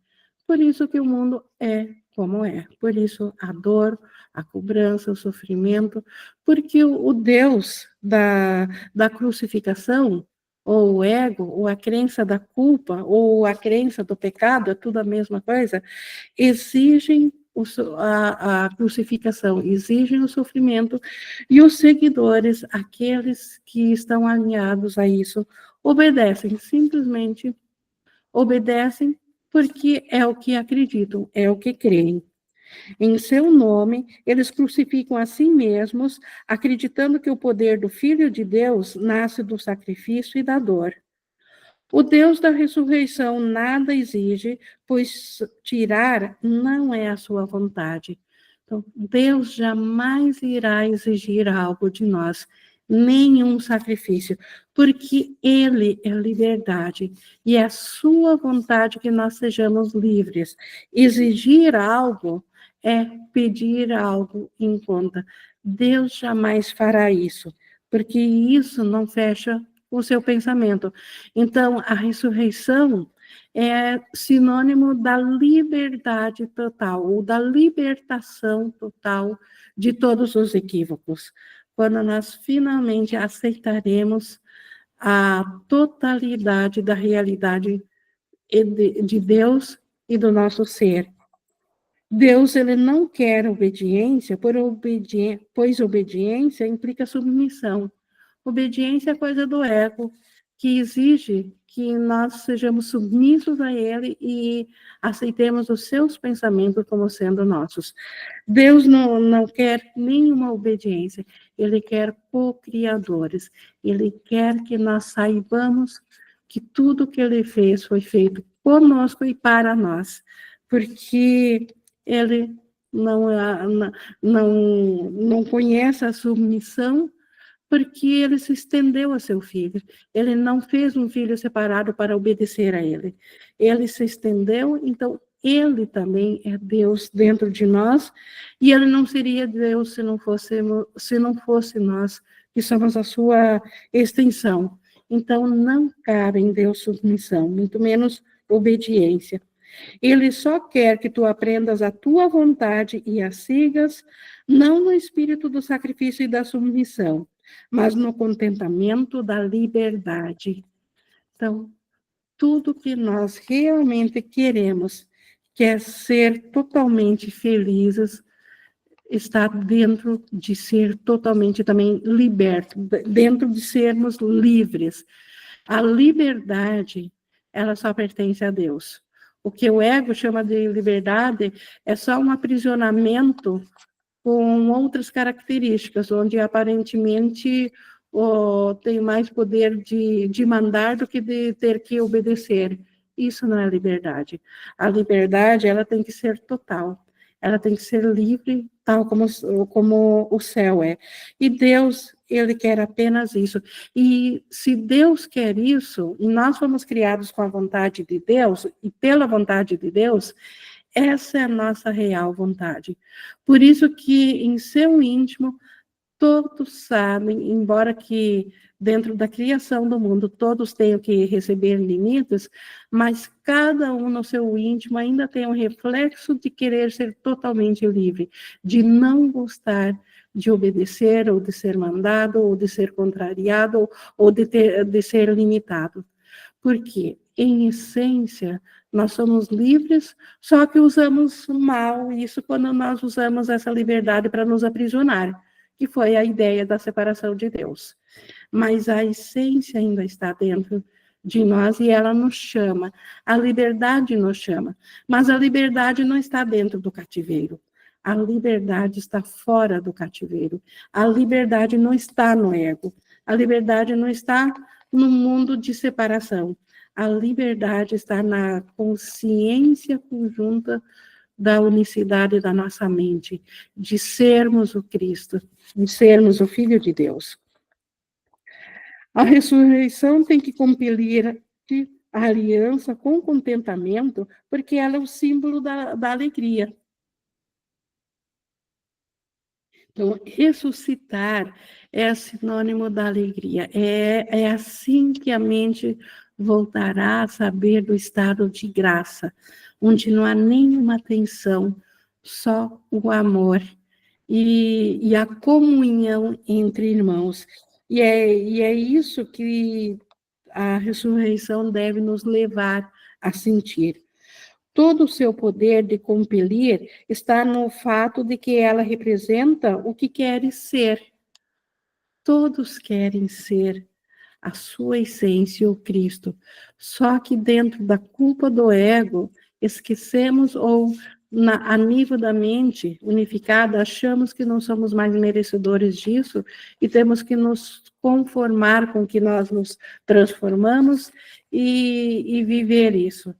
Por isso que o mundo é como é. Por isso a dor, a cobrança, o sofrimento, porque o Deus da crucificação, ou o ego, ou a crença da culpa, ou a crença do pecado, é tudo a mesma coisa, exigem a crucificação, exigem o sofrimento, e os seguidores, aqueles que estão alinhados a isso, obedecem, simplesmente obedecem porque é o que acreditam, é o que creem. Em seu nome, eles crucificam a si mesmos, acreditando que o poder do Filho de Deus nasce do sacrifício e da dor. O Deus da ressurreição nada exige, pois tirar não é a sua vontade. Então, Deus jamais irá exigir algo de nós, nenhum sacrifício, porque Ele é liberdade e é a sua vontade que nós sejamos livres. Exigir algo é pedir algo em conta. Deus jamais fará isso, porque isso não fecha o seu pensamento. Então, a ressurreição é sinônimo da liberdade total, ou da libertação total de todos os equívocos. Quando nós finalmente aceitaremos a totalidade da realidade de Deus e do nosso ser. Deus, ele não quer obediência, pois obediência implica submissão. Obediência é coisa do ego, que exige que nós sejamos submissos a ele e aceitemos os seus pensamentos como sendo nossos. Deus não quer nenhuma obediência, ele quer co-criadores. Ele quer que nós saibamos que tudo que ele fez foi feito conosco e para nós, porque ele não conhece a submissão, porque ele se estendeu a seu filho. Ele não fez um filho separado para obedecer a ele. Ele se estendeu, então ele também é Deus dentro de nós, e ele não seria Deus se não fosse nós, que somos a sua extensão. Então não cabe em Deus submissão, muito menos obediência. Ele só quer que tu aprendas a tua vontade e a sigas, não no espírito do sacrifício e da submissão, mas no contentamento da liberdade. Então, tudo que nós realmente queremos, quer ser totalmente felizes, está dentro de ser totalmente também liberto, dentro de sermos livres. A liberdade, ela só pertence a Deus. O que o ego chama de liberdade é só um aprisionamento com outras características, onde aparentemente ou tenho mais poder de mandar do que de ter que obedecer. Isso não é liberdade. A liberdade, ela tem que ser total. Ela tem que ser livre, tal como o céu é. E Deus, ele quer apenas isso. E se Deus quer isso, e nós fomos criados com a vontade de Deus, e pela vontade de Deus, essa é a nossa real vontade. Por isso que em seu íntimo todos sabem, embora que dentro da criação do mundo todos tenham que receber limites, mas cada um no seu íntimo ainda tem um reflexo de querer ser totalmente livre, de não gostar de obedecer, ou de ser mandado, ou de ser contrariado, ou de ser limitado. Porque, em essência, nós somos livres, só que usamos mal isso quando nós usamos essa liberdade para nos aprisionar, que foi a ideia da separação de Deus. Mas a essência ainda está dentro de nós e ela nos chama, a liberdade nos chama, mas a liberdade não está dentro do cativeiro. A liberdade está fora do cativeiro. A liberdade não está no ego. A liberdade não está no mundo de separação. A liberdade está na consciência conjunta da unicidade da nossa mente, de sermos o Cristo, de sermos o Filho de Deus. A ressurreição tem que compelir a aliança com contentamento, porque ela é o símbolo da alegria. Então, ressuscitar é sinônimo da alegria. É assim que a mente voltará a saber do estado de graça, onde não há nenhuma tensão, só o amor e a comunhão entre irmãos. E é isso que a ressurreição deve nos levar a sentir. Todo o seu poder de compelir está no fato de que ela representa o que queres ser. Todos querem ser a sua essência, o Cristo. Só que dentro da culpa do ego, esquecemos ou a nível da mente unificada, achamos que não somos mais merecedores disso e temos que nos conformar com que nós nos transformamos e viver isso,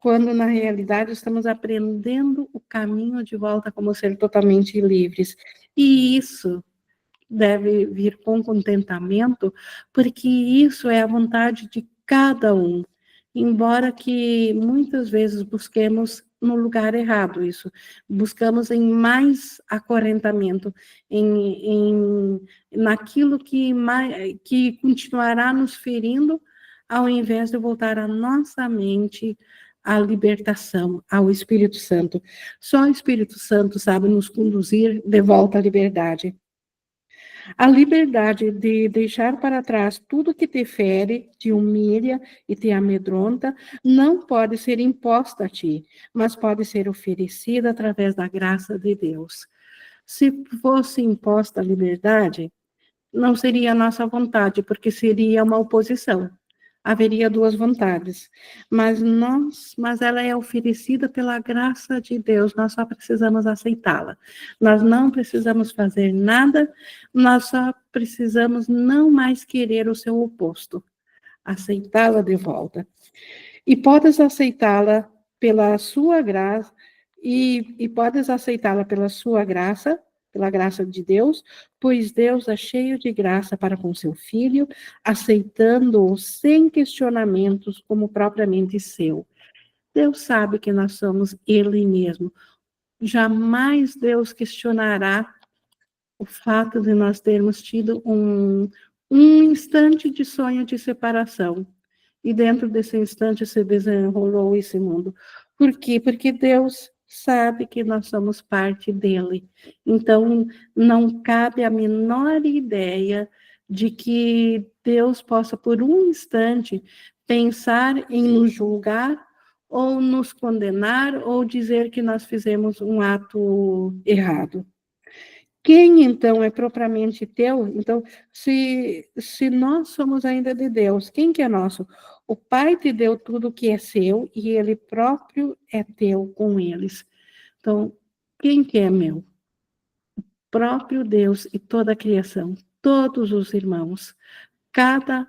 quando na realidade estamos aprendendo o caminho de volta como ser totalmente livres. E isso deve vir com contentamento, porque isso é a vontade de cada um. Embora que muitas vezes busquemos no lugar errado isso, buscamos em mais acorrentamento, naquilo que continuará nos ferindo, ao invés de voltar a nossa mente à libertação, ao Espírito Santo. Só o Espírito Santo sabe nos conduzir de volta à liberdade. A liberdade de deixar para trás tudo que te fere, te humilha e te amedronta, não pode ser imposta a ti, mas pode ser oferecida através da graça de Deus. Se fosse imposta a liberdade, não seria a nossa vontade, porque seria uma oposição. Haveria duas vontades, mas ela é oferecida pela graça de Deus, nós só precisamos aceitá-la. Nós não precisamos fazer nada, nós só precisamos não mais querer o seu oposto, aceitá-la de volta. E podes aceitá-la pela sua graça, e podes aceitá-la pela sua graça, pela graça de Deus, pois Deus é cheio de graça para com seu Filho, aceitando-o sem questionamentos como propriamente seu. Deus sabe que nós somos Ele mesmo. Jamais Deus questionará o fato de nós termos tido um instante de sonho de separação. E dentro desse instante se desenrolou esse mundo. Por quê? Porque Deus sabe que nós somos parte dele. Então, não cabe a menor ideia de que Deus possa, por um instante, pensar em nos julgar, ou nos condenar, ou dizer que nós fizemos um ato errado. Quem, então, é propriamente teu? Então, se nós somos ainda de Deus, quem que é nosso? O Pai te deu tudo que é seu e Ele próprio é teu com eles. Então, quem que é meu? Próprio Deus e toda a criação. todos os irmãos. Cada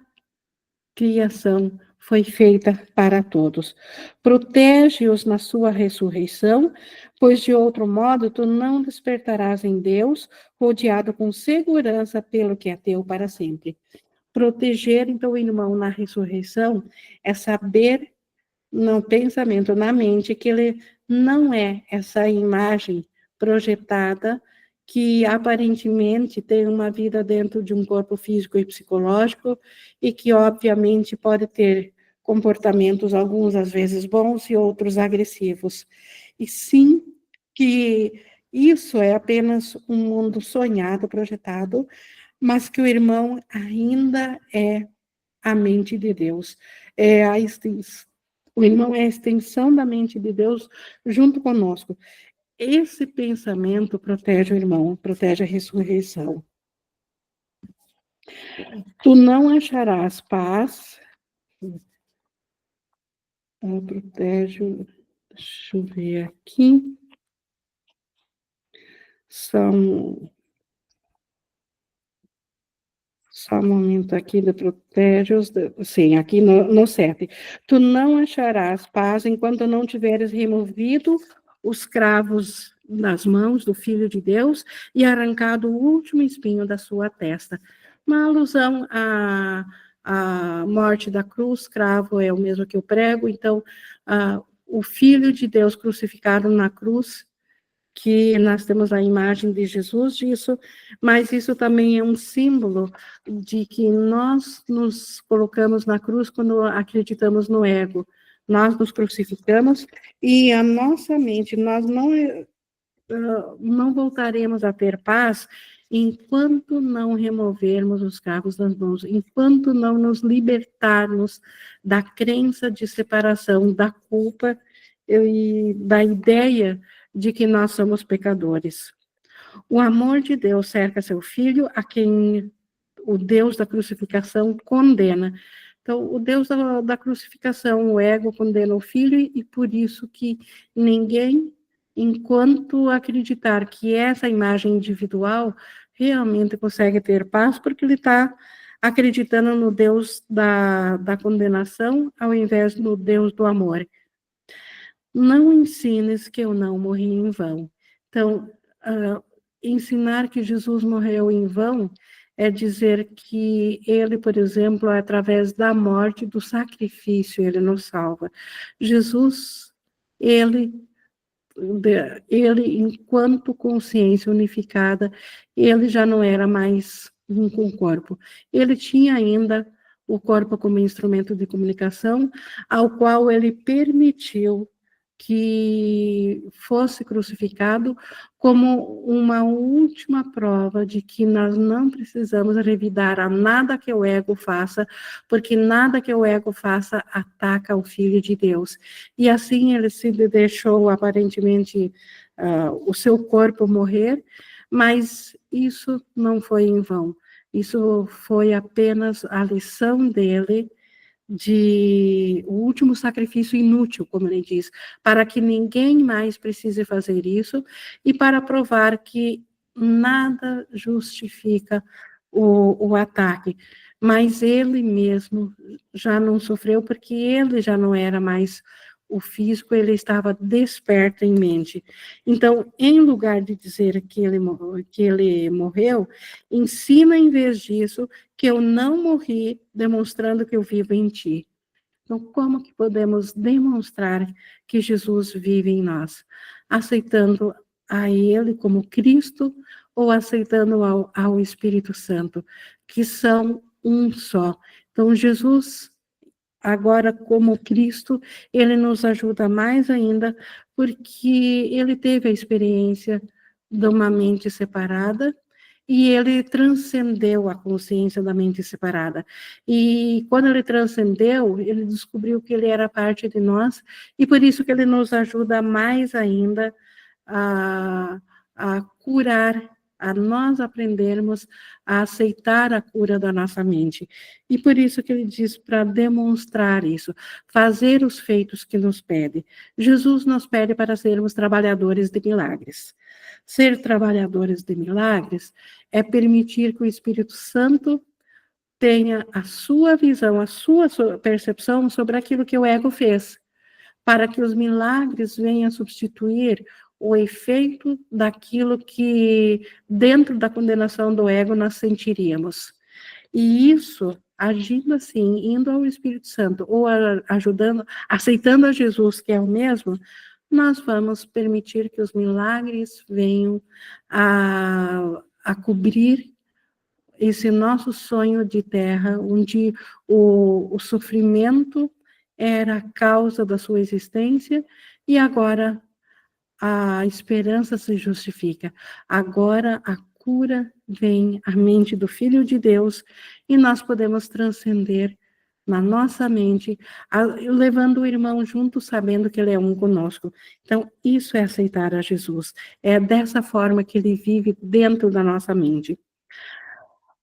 criação foi feita para todos. Protege-os na sua ressurreição, pois de outro modo tu não despertarás em Deus, rodeado com segurança pelo que é teu para sempre. Proteger, então, o irmão na ressurreição é saber no pensamento, na mente, que ele não é essa imagem projetada que aparentemente tem uma vida dentro de um corpo físico e psicológico e que, obviamente, pode ter comportamentos, alguns às vezes bons e outros agressivos. E sim que isso é apenas um mundo sonhado, projetado, mas que o irmão ainda é a mente de Deus, é a extensão. O irmão é a extensão da mente de Deus junto conosco. Esse pensamento protege o irmão, protege a ressurreição. Tu não acharás paz. Protege. Deixa eu ver aqui. Só um momento aqui, de protege-os. Sim, aqui no 7. Tu não acharás paz enquanto não tiveres removido os cravos das mãos do Filho de Deus e arrancado o último espinho da sua testa. Uma alusão à morte da cruz, cravo é o mesmo que eu prego, então, o Filho de Deus crucificado na cruz, que nós temos a imagem de Jesus disso, mas isso também é um símbolo de que nós nos colocamos na cruz quando acreditamos no ego. Nós nos crucificamos e a nossa mente, nós não voltaremos a ter paz enquanto não removermos os cravos das mãos, enquanto não nos libertarmos da crença de separação, da culpa e da ideia de que nós somos pecadores. O amor de Deus cerca seu filho, a quem o Deus da crucificação condena. Então, o Deus da crucificação, o ego, condena o filho, e por isso que ninguém, enquanto acreditar que essa imagem individual realmente consegue ter paz, porque ele está acreditando no Deus da condenação, ao invés no Deus do amor. Não ensines que eu não morri em vão. Então, ensinar que Jesus morreu em vão é dizer que ele, por exemplo, através da morte, do sacrifício, ele nos salva. Jesus, ele, enquanto consciência unificada, ele já não era mais um com o corpo. Ele tinha ainda o corpo como instrumento de comunicação, ao qual ele permitiu que fosse crucificado como uma última prova de que nós não precisamos revidar a nada que o ego faça, porque nada que o ego faça ataca o Filho de Deus. E assim ele se deixou, aparentemente, o seu corpo morrer, mas isso não foi em vão. Isso foi apenas a lição dele de o último sacrifício inútil, como ele diz, para que ninguém mais precise fazer isso e para provar que nada justifica o ataque. Mas ele mesmo já não sofreu, porque ele já não era mais o físico, ele estava desperto em mente. Então, em lugar de dizer que ele morreu, ensina em vez disso que eu não morri, demonstrando que eu vivo em ti. Então, como que podemos demonstrar que Jesus vive em nós? Aceitando a Ele como Cristo ou aceitando ao Espírito Santo, que são um só. Então, Jesus, agora como Cristo, ele nos ajuda mais ainda, porque ele teve a experiência de uma mente separada, e ele transcendeu a consciência da mente separada. E quando ele transcendeu, ele descobriu que ele era parte de nós, e por isso que ele nos ajuda mais ainda a curar a nós aprendermos a aceitar a cura da nossa mente. E por isso que ele diz para demonstrar isso, fazer os feitos que nos pede. Jesus nos pede para sermos trabalhadores de milagres. Ser trabalhadores de milagres é permitir que o Espírito Santo tenha a sua visão, a sua percepção sobre aquilo que o ego fez, para que os milagres venham substituir o efeito daquilo que, dentro da condenação do ego, nós sentiríamos. E isso, agindo assim, indo ao Espírito Santo, ou ajudando, aceitando a Jesus, que é o mesmo, nós vamos permitir que os milagres venham a cobrir esse nosso sonho de terra, onde o sofrimento era a causa da sua existência, e agora a esperança se justifica. Agora a cura vem à mente do Filho de Deus, e nós podemos transcender na nossa mente, levando o irmão junto, sabendo que ele é um conosco. Então, isso é aceitar a Jesus. É dessa forma que ele vive dentro da nossa mente.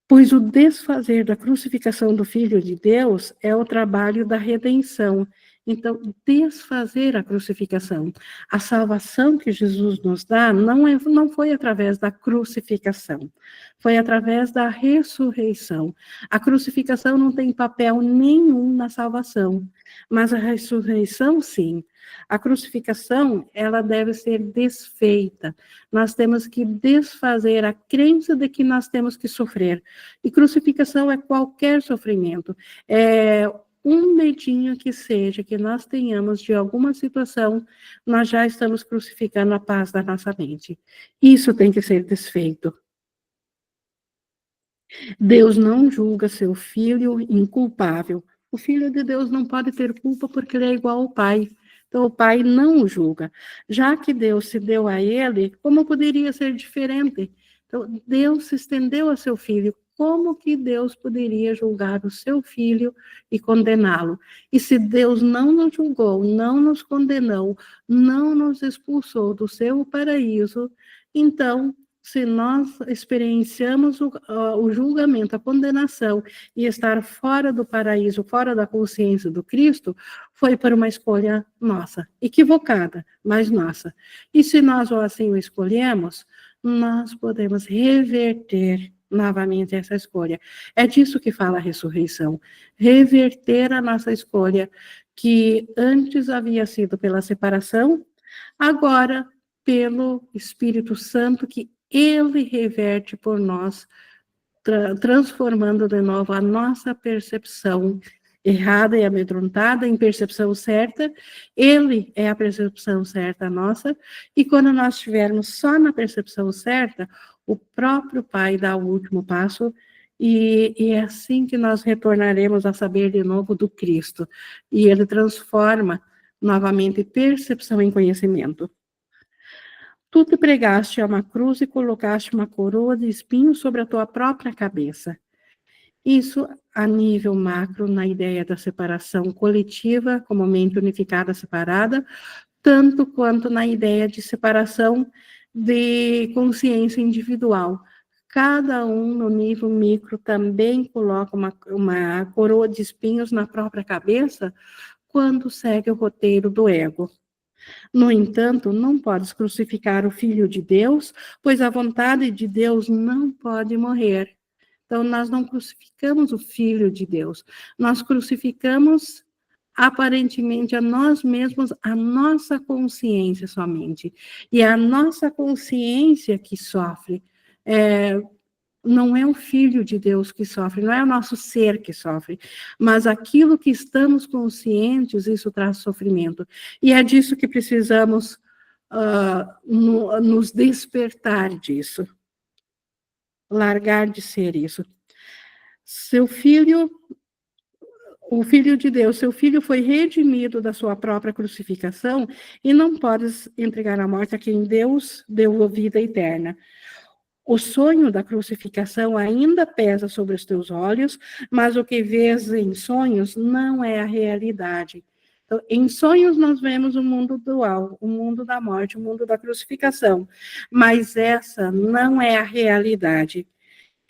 Pois o desfazer da crucificação do Filho de Deus é o trabalho da redenção. Então, desfazer a crucificação. A salvação que Jesus nos dá não foi através da crucificação, foi através da ressurreição. A crucificação não tem papel nenhum na salvação, mas a ressurreição, sim. A crucificação, ela deve ser desfeita. Nós temos que desfazer a crença de que nós temos que sofrer. E crucificação é qualquer sofrimento. É um medinho que seja que nós tenhamos de alguma situação, nós já estamos crucificando a paz da nossa mente. Isso tem que ser desfeito. Deus não julga seu filho inculpável. O filho de Deus não pode ter culpa porque ele é igual ao pai. Então, o pai não o julga. Já que Deus se deu a ele, como poderia ser diferente? Então, Deus se estendeu a seu filho. Como que Deus poderia julgar o seu filho e condená-lo? E se Deus não nos julgou, não nos condenou, não nos expulsou do seu paraíso, então, se nós experienciamos o julgamento, a condenação e estar fora do paraíso, fora da consciência do Cristo, foi por uma escolha nossa, equivocada, mas nossa. E se nós assim o escolhemos, nós podemos reverter novamente essa escolha. É disso que fala a ressurreição, reverter a nossa escolha, que antes havia sido pela separação, agora pelo Espírito Santo, que ele reverte por nós, transformando de novo a nossa percepção errada e amedrontada em percepção certa. Ele é a percepção certa nossa, e quando nós estivermos só na percepção certa, o próprio Pai dá o último passo, e é assim que nós retornaremos a saber de novo do Cristo, e ele transforma novamente percepção em conhecimento. Tu te pregaste a uma cruz e colocaste uma coroa de espinhos sobre a tua própria cabeça. Isso a nível macro, na ideia da separação coletiva, como mente unificada separada, tanto quanto na ideia de separação de consciência individual. Cada um, no nível micro, também coloca uma coroa de espinhos na própria cabeça quando segue o roteiro do ego. No entanto, não podes crucificar o Filho de Deus, pois a vontade de Deus não pode morrer. Então, nós não crucificamos o Filho de Deus, nós crucificamos aparentemente a nós mesmos, a nossa consciência somente. E é a nossa consciência que sofre. Não é o Filho de Deus que sofre, não é o nosso ser que sofre, mas aquilo que estamos conscientes, isso traz sofrimento. E é disso que precisamos nos despertar disso. Largar de ser isso. O Filho de Deus, seu Filho foi redimido da sua própria crucificação, e não podes entregar a morte a quem Deus deu a vida eterna. O sonho da crucificação ainda pesa sobre os teus olhos, mas o que vês em sonhos não é a realidade. Então, em sonhos nós vemos o mundo dual, o mundo da morte, o mundo da crucificação, mas essa não é a realidade.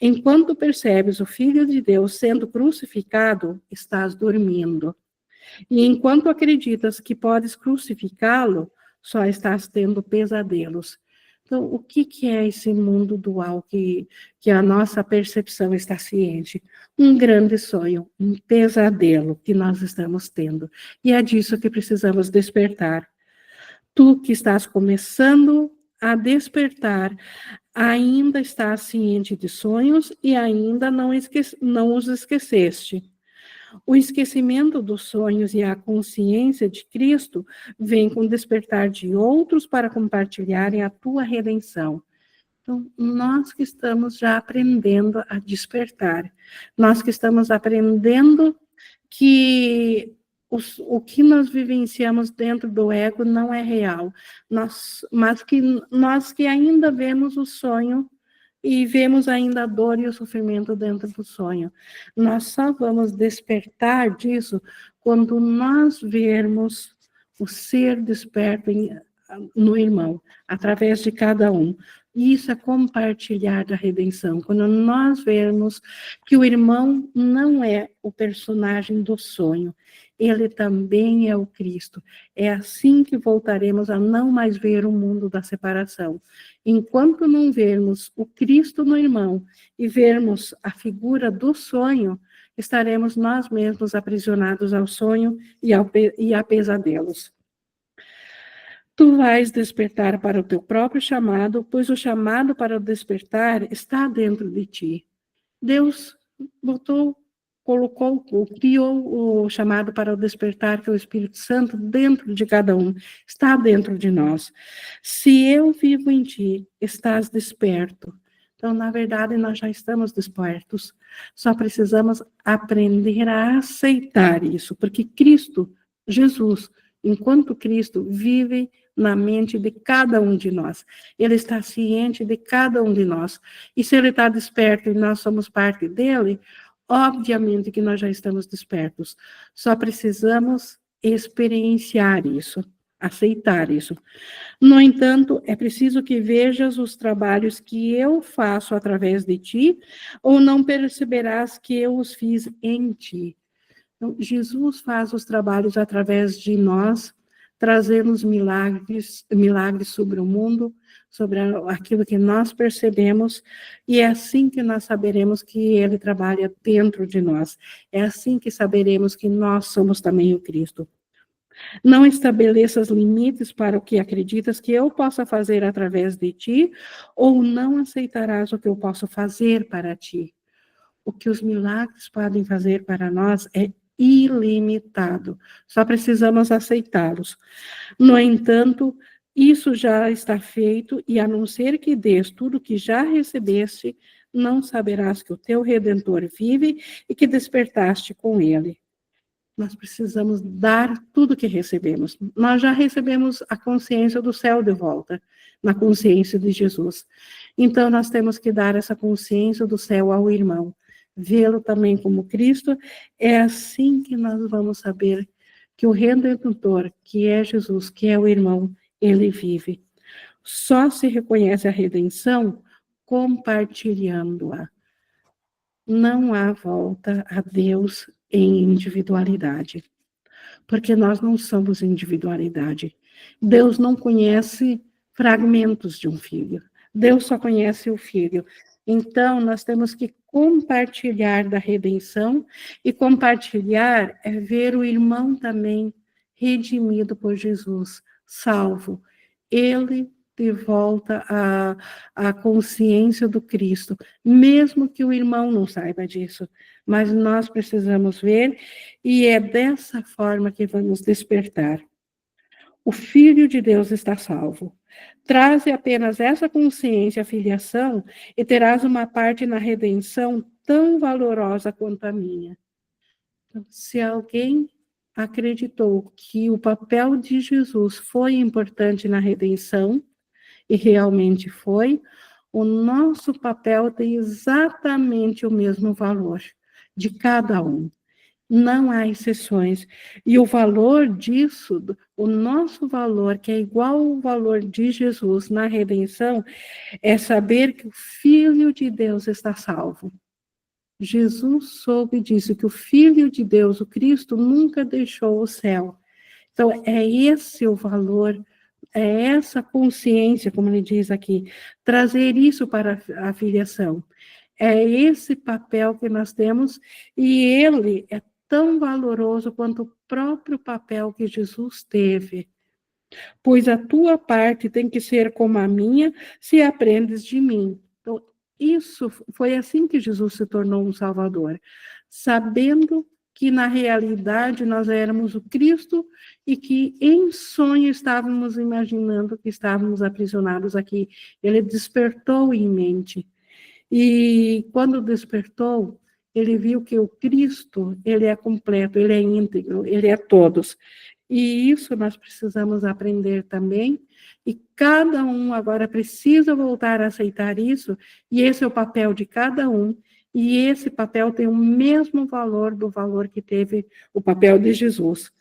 Enquanto percebes o Filho de Deus sendo crucificado, estás dormindo. E enquanto acreditas que podes crucificá-lo, só estás tendo pesadelos. Então, o que é esse mundo dual que a nossa percepção está ciente? Um grande sonho, um pesadelo que nós estamos tendo. E é disso que precisamos despertar. Tu que estás começando a despertar, ainda estás ciente de sonhos e ainda não os esqueceste. O esquecimento dos sonhos e a consciência de Cristo vem com o despertar de outros para compartilharem a tua redenção. Então, nós que estamos já aprendendo a despertar, nós que estamos aprendendo que o que nós vivenciamos dentro do ego não é real, mas que nós que ainda vemos o sonho e vemos ainda a dor e o sofrimento dentro do sonho. Nós só vamos despertar disso quando nós vermos o ser desperto no irmão, através de cada um. E isso é compartilhar da redenção. Quando nós vermos que o irmão não é o personagem do sonho, ele também é o Cristo. É assim que voltaremos a não mais ver o mundo da separação. Enquanto não vermos o Cristo no irmão e vermos a figura do sonho, estaremos nós mesmos aprisionados ao sonho e a pesadelos. Tu vais despertar para o teu próprio chamado, pois o chamado para o despertar está dentro de ti. Deus criou o chamado para o despertar, que é o Espírito Santo, dentro de cada um, está dentro de nós. Se eu vivo em ti, estás desperto. Então, na verdade, nós já estamos despertos. Só precisamos aprender a aceitar isso, porque Cristo, Jesus, enquanto Cristo vive na mente de cada um de nós. Ele está ciente de cada um de nós. E se ele está desperto e nós somos parte dele, obviamente que nós já estamos despertos. Só precisamos experienciar isso, aceitar isso. No entanto, é preciso que vejas os trabalhos que eu faço através de ti, ou não perceberás que eu os fiz em ti. Então, Jesus faz os trabalhos através de nós, trazendo os milagres sobre o mundo, sobre aquilo que nós percebemos, e é assim que nós saberemos que ele trabalha dentro de nós. É assim que saberemos que nós somos também o Cristo. Não estabeleças limites para o que acreditas que eu possa fazer através de ti, ou não aceitarás o que eu posso fazer para ti. O que os milagres podem fazer para nós é ilimitado. Só precisamos aceitá-los. No entanto, isso já está feito, e a não ser que dês tudo que já recebeste, não saberás que o teu Redentor vive e que despertaste com ele. Nós precisamos dar tudo que recebemos. Nós já recebemos a consciência do céu de volta, na consciência de Jesus. Então, nós temos que dar essa consciência do céu ao irmão, vê-lo também como Cristo. É assim que nós vamos saber que o Redentor, que é Jesus, que é o irmão, ele vive. Só se reconhece a redenção compartilhando-a. Não há volta a Deus em individualidade, porque nós não somos individualidade. Deus não conhece fragmentos de um filho. Deus só conhece o filho. Então, nós temos que compartilhar da redenção, e compartilhar é ver o irmão também redimido por Jesus, salvo. Ele de volta à consciência do Cristo, mesmo que o irmão não saiba disso, mas nós precisamos ver, e é dessa forma que vamos despertar. O Filho de Deus está salvo. Traze apenas essa consciência, a filiação, e terás uma parte na redenção tão valorosa quanto a minha. Então, se alguém acreditou que o papel de Jesus foi importante na redenção, e realmente foi, o nosso papel tem exatamente o mesmo valor de cada um. Não há exceções. E o valor disso, o nosso valor, que é igual ao valor de Jesus na redenção, é saber que o Filho de Deus está salvo. Jesus soube disso, que o Filho de Deus, o Cristo, nunca deixou o céu. Então, é esse o valor, é essa consciência, como ele diz aqui, trazer isso para a filiação. É esse papel que nós temos, e ele é tão valoroso quanto o próprio papel que Jesus teve. Pois a tua parte tem que ser como a minha, se aprendes de mim. Então, isso foi assim que Jesus se tornou um Salvador, sabendo que na realidade nós éramos o Cristo e que em sonho estávamos imaginando que estávamos aprisionados aqui. Ele despertou em mente. E quando despertou, ele viu que o Cristo, ele é completo, ele é íntegro, ele é todos. E isso nós precisamos aprender também, e cada um agora precisa voltar a aceitar isso, e esse é o papel de cada um, e esse papel tem o mesmo valor do valor que teve o papel de Jesus.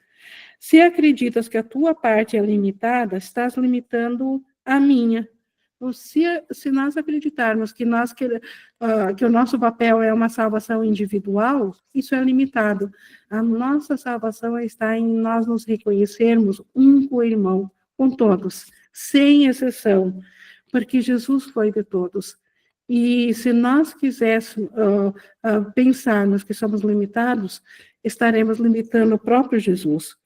Se acreditas que a tua parte é limitada, estás limitando a minha. Então, se nós acreditarmos que o nosso papel é uma salvação individual, isso é limitado. A nossa salvação está em nós nos reconhecermos um com o irmão, com todos, sem exceção, porque Jesus foi de todos. E se nós quiséssemos pensarmos que somos limitados, estaremos limitando o próprio Jesus.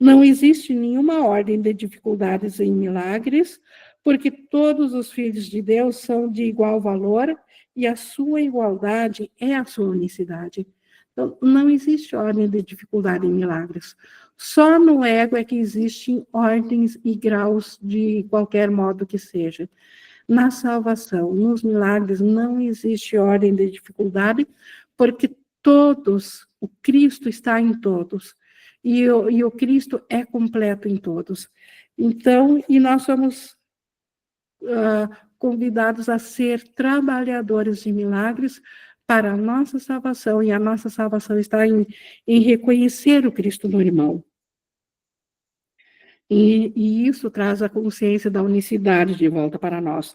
Não existe nenhuma ordem de dificuldades em milagres, porque todos os filhos de Deus são de igual valor e a sua igualdade é a sua unicidade. Então, não existe ordem de dificuldade em milagres. Só no ego é que existem ordens e graus de qualquer modo que seja. Na salvação, nos milagres, não existe ordem de dificuldade, porque todos, o Cristo está em todos. E o Cristo é completo em todos. Então, e nós somos convidados a ser trabalhadores de milagres para a nossa salvação, e a nossa salvação está em reconhecer o Cristo no irmão. E isso traz a consciência da unicidade de volta para nós.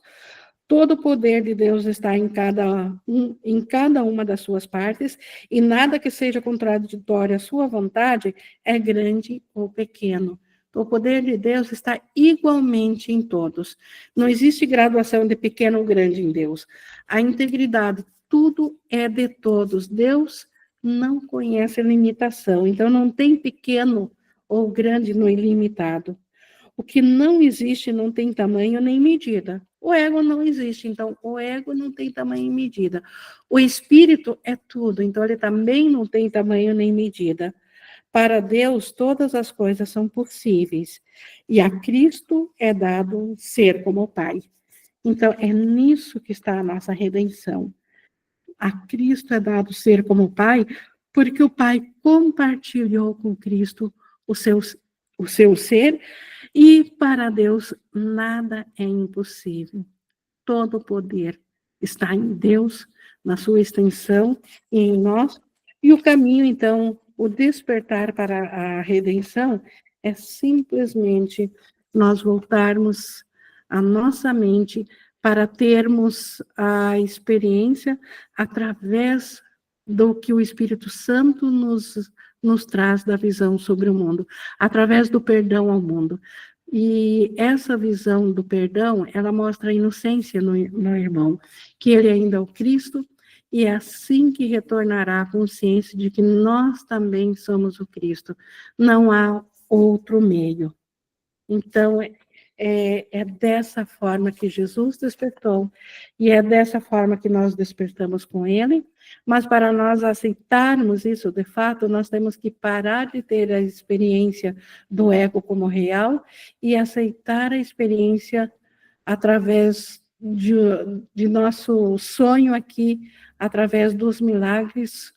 Todo o poder de Deus está em cada uma das suas partes, e nada que seja contraditório à sua vontade é grande ou pequeno. Então, o poder de Deus está igualmente em todos. Não existe graduação de pequeno ou grande em Deus. A integridade, tudo é de todos. Deus não conhece limitação, então não tem pequeno ou grande no ilimitado. O que não existe não tem tamanho nem medida. O ego não existe, então o ego não tem tamanho e medida. O espírito é tudo, então ele também não tem tamanho nem medida. Para Deus, todas as coisas são possíveis, e a Cristo é dado ser como o Pai. Então, é nisso que está a nossa redenção. A Cristo é dado ser como o Pai, porque o Pai compartilhou com Cristo o seu ser, e para Deus nada é impossível. Todo o poder está em Deus, na sua extensão e em nós. E o caminho, então, o despertar para a redenção é simplesmente nós voltarmos a nossa mente para termos a experiência através do que o Espírito Santo nos traz da visão sobre o mundo, através do perdão ao mundo. E essa visão do perdão, ela mostra a inocência no irmão, que ele ainda é o Cristo, e é assim que retornará a consciência de que nós também somos o Cristo. Não há outro meio. Então, é dessa forma que Jesus despertou, e é dessa forma que nós despertamos com ele, mas para nós aceitarmos isso, de fato, nós temos que parar de ter a experiência do ego como real e aceitar a experiência através de nosso sonho aqui, através dos milagres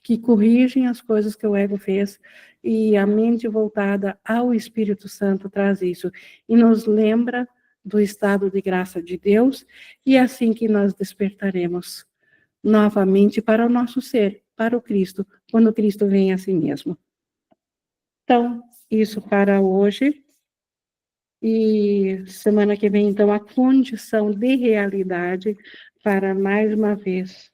que corrigem as coisas que o ego fez, e a mente voltada ao Espírito Santo traz isso, e nos lembra do estado de graça de Deus, e é assim que nós despertaremos novamente para o nosso ser, para o Cristo, quando o Cristo vem a si mesmo. Então, isso para hoje. E semana que vem, então, a condição de realidade para, mais uma vez,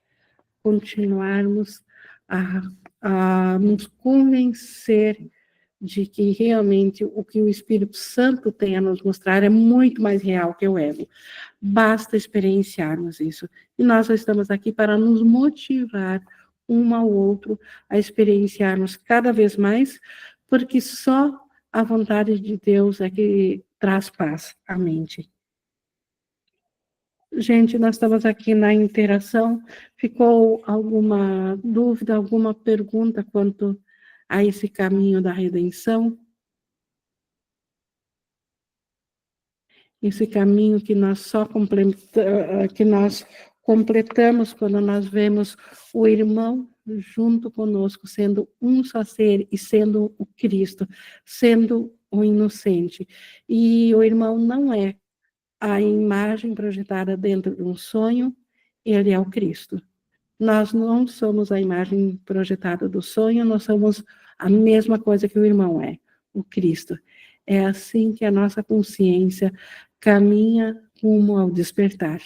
continuarmos a nos convencer de que realmente o que o Espírito Santo tem a nos mostrar é muito mais real que o ego. Basta experienciarmos isso. E nós estamos aqui para nos motivar um ao outro a experienciarmos cada vez mais, porque só a vontade de Deus é que traz paz à mente. Gente, nós estamos aqui na interação. Ficou alguma dúvida, alguma pergunta quanto a esse caminho da redenção? Esse caminho que nós que nós completamos quando nós vemos o irmão junto conosco, sendo um só ser e sendo o Cristo, sendo o inocente. E o irmão não é a imagem projetada dentro de um sonho, ele é o Cristo. Nós não somos a imagem projetada do sonho, nós somos a mesma coisa que o irmão é, o Cristo. É assim que a nossa consciência caminha rumo ao despertar.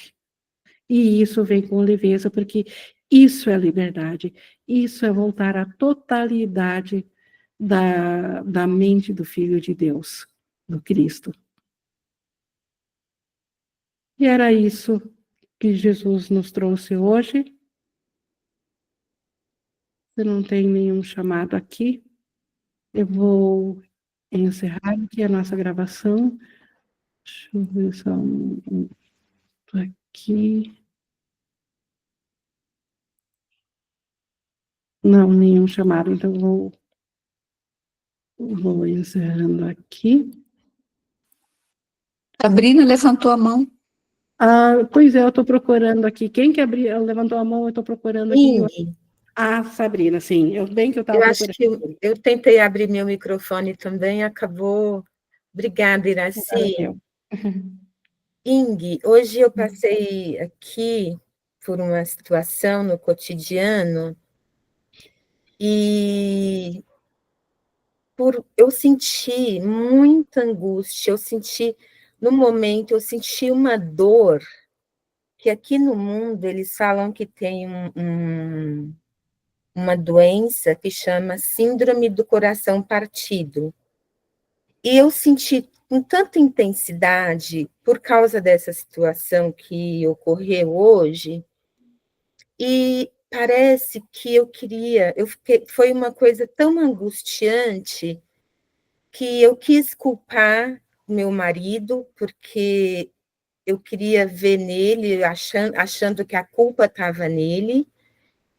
E isso vem com leveza, porque isso é liberdade, isso é voltar à totalidade da mente do Filho de Deus, do Cristo. E era isso que Jesus nos trouxe hoje. Se não tem nenhum chamado aqui, eu vou encerrar aqui a nossa gravação. Deixa eu ver só aqui. Não, nenhum chamado, então vou encerrando aqui. Sabrina levantou a mão. Pois é, eu estou procurando aqui. Quem que levantou a mão, eu estou procurando aqui. Sabrina, sim. Bem que eu estava procurando. Acho que eu tentei abrir meu microfone também, acabou. Obrigada, Iraci. Ing, hoje eu passei aqui por uma situação no cotidiano e eu senti muita angústia, no momento, eu senti uma dor, que aqui no mundo eles falam que tem uma doença que chama síndrome do coração partido. E eu senti com tanta intensidade, por causa dessa situação que ocorreu hoje, e parece que foi uma coisa tão angustiante que eu quis culpar meu marido, porque eu queria ver nele, achando que a culpa estava nele,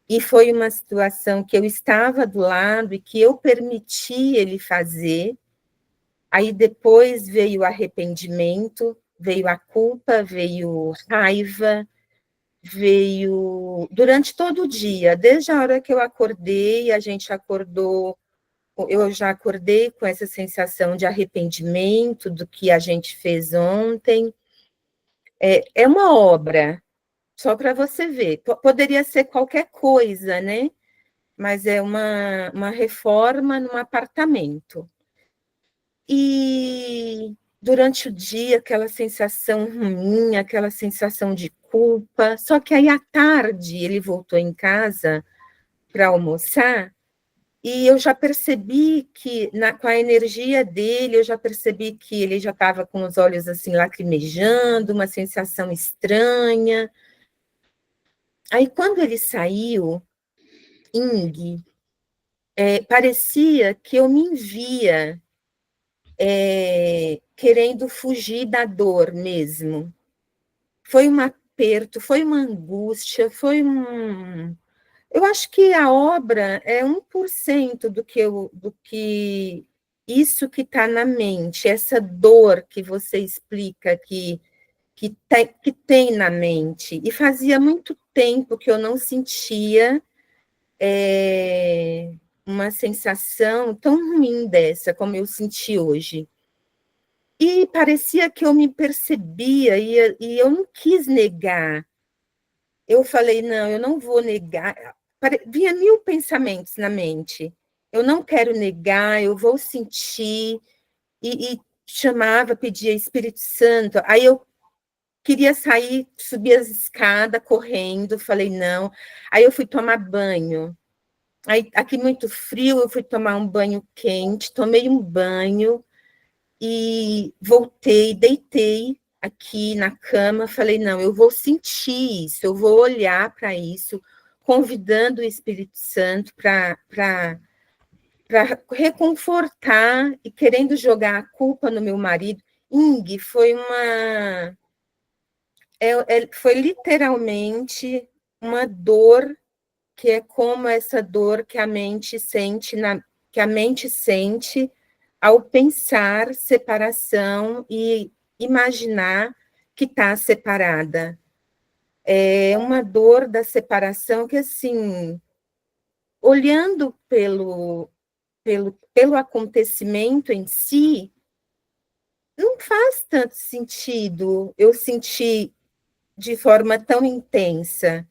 e foi uma situação que eu estava do lado e que eu permiti ele fazer. Aí depois veio o arrependimento, veio a culpa, veio raiva, veio durante todo o dia, desde a hora que eu acordei, a gente acordou, eu já acordei com essa sensação de arrependimento do que a gente fez ontem. É uma obra, só para você ver, poderia ser qualquer coisa, né? Mas é uma reforma num apartamento. E durante o dia, aquela sensação ruim, aquela sensação de culpa. Só que aí, à tarde, ele voltou em casa para almoçar e eu já percebi que, com a energia dele, eu já percebi que ele já estava com os olhos assim lacrimejando, uma sensação estranha. Aí, quando ele saiu, Ing, parecia que eu me via querendo fugir da dor mesmo. Foi um aperto, foi uma angústia, Eu acho que a obra é 1% do que isso que está na mente, essa dor que você explica que tem na mente. E fazia muito tempo que eu não sentia uma sensação tão ruim dessa, como eu senti hoje. E parecia que eu me percebia, e eu não quis negar. Eu falei, não, eu não vou negar. vinha 1000 pensamentos na mente. Eu não quero negar, eu vou sentir, e chamava, pedia Espírito Santo. Aí eu queria sair, subir as escadas correndo, falei não. Aí eu fui tomar banho. Aí, aqui muito frio, eu fui tomar um banho quente, tomei um banho e voltei, deitei aqui na cama, falei, não, eu vou sentir isso, eu vou olhar para isso, convidando o Espírito Santo para reconfortar e querendo jogar a culpa no meu marido. Ing, foi foi literalmente uma dor que é como essa dor que a mente sente ao pensar separação e imaginar que está separada. É uma dor da separação que, assim, olhando pelo acontecimento em si, não faz tanto sentido eu sentir de forma tão intensa.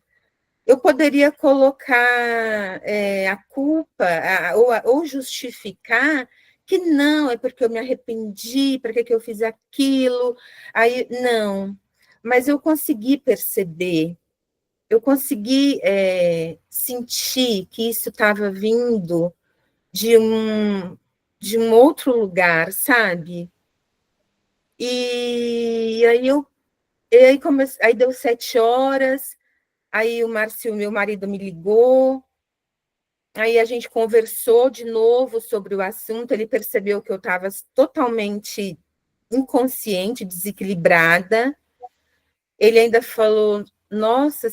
Eu poderia colocar a culpa ou justificar que não, é porque eu me arrependi, para que eu fiz aquilo. Aí, não. Mas eu consegui perceber, eu consegui sentir que isso estava vindo de um outro lugar, sabe? E aí deu 7 horas, aí o Márcio, meu marido, me ligou, aí a gente conversou de novo sobre o assunto, ele percebeu que eu estava totalmente inconsciente, desequilibrada. Ele ainda falou, nossa,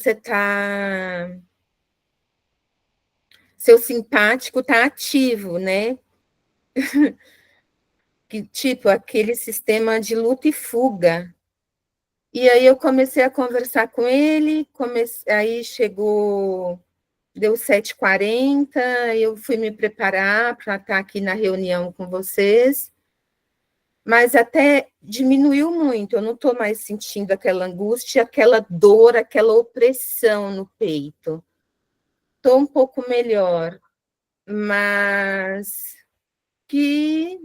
seu simpático está ativo, né? Que, tipo, aquele sistema de luta e fuga. E aí eu comecei a conversar com ele, aí deu 7h40, eu fui me preparar para estar aqui na reunião com vocês, mas até diminuiu muito, eu não estou mais sentindo aquela angústia, aquela dor, aquela opressão no peito. Estou um pouco melhor, mas que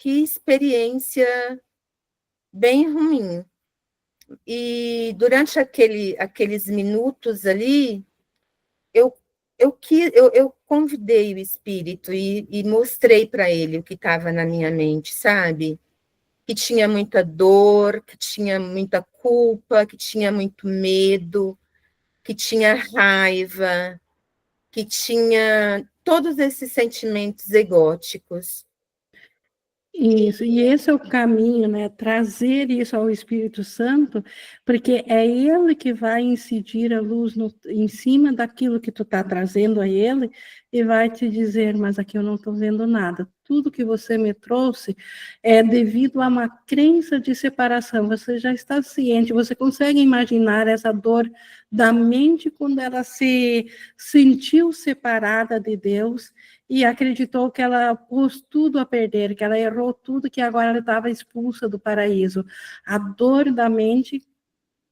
experiência bem ruim. E durante aqueles minutos ali, eu convidei o espírito e mostrei para ele o que estava na minha mente, sabe? Que tinha muita dor, que tinha muita culpa, que tinha muito medo, que tinha raiva, que tinha todos esses sentimentos egóticos. Isso, e esse é o caminho, né? Trazer isso ao Espírito Santo, porque é ele que vai incidir a luz em cima daquilo que tu está trazendo a ele e vai te dizer, mas aqui eu não estou vendo nada. Tudo que você me trouxe é devido a uma crença de separação. Você já está ciente, você consegue imaginar essa dor da mente quando ela se sentiu separada de Deus e acreditou que ela pôs tudo a perder, que ela errou tudo, que agora ela estava expulsa do paraíso. A dor da mente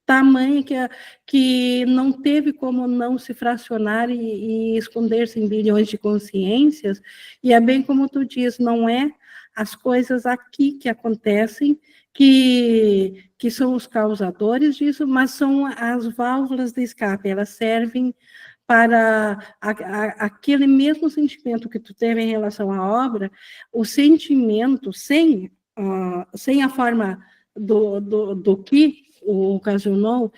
tamanha que não teve como não se fracionar e esconder-se em bilhões de consciências, e é bem como tu diz, não é as coisas aqui que acontecem que são os causadores disso, mas são as válvulas de escape, elas servem para aquele mesmo sentimento que tu teve em relação à obra, o sentimento, sem a forma do que o ocasionou,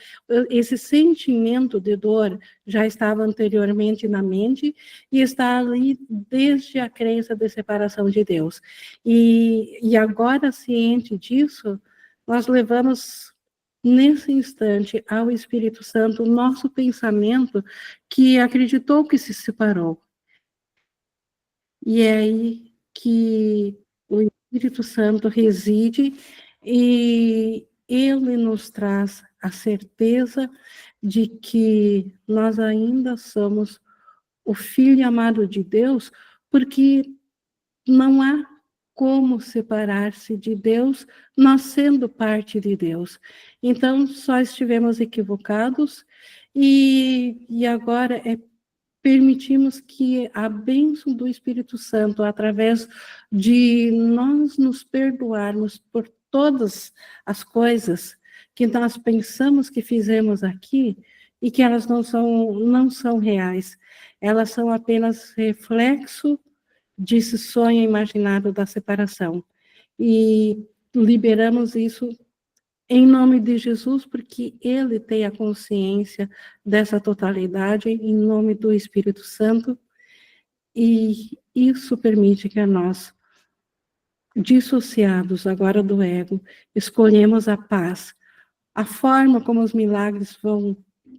esse sentimento de dor já estava anteriormente na mente e está ali desde a crença de separação de Deus. E agora, ciente disso, nós levamos nesse instante ao Espírito Santo o nosso pensamento que acreditou que se separou. E é aí que o Espírito Santo reside e ele nos traz a certeza de que nós ainda somos o Filho amado de Deus, porque não há como separar-se de Deus, nós sendo parte de Deus. Então, só estivemos equivocados e agora é permitimos que a bênção do Espírito Santo, através de nós nos perdoarmos por todas as coisas que nós pensamos que fizemos aqui e que elas não são reais, elas são apenas reflexo desse sonho imaginado da separação. E liberamos isso em nome de Jesus, porque ele tem a consciência dessa totalidade, em nome do Espírito Santo, e isso permite que nós, dissociados agora do ego, escolhemos a paz. A forma como os milagres vão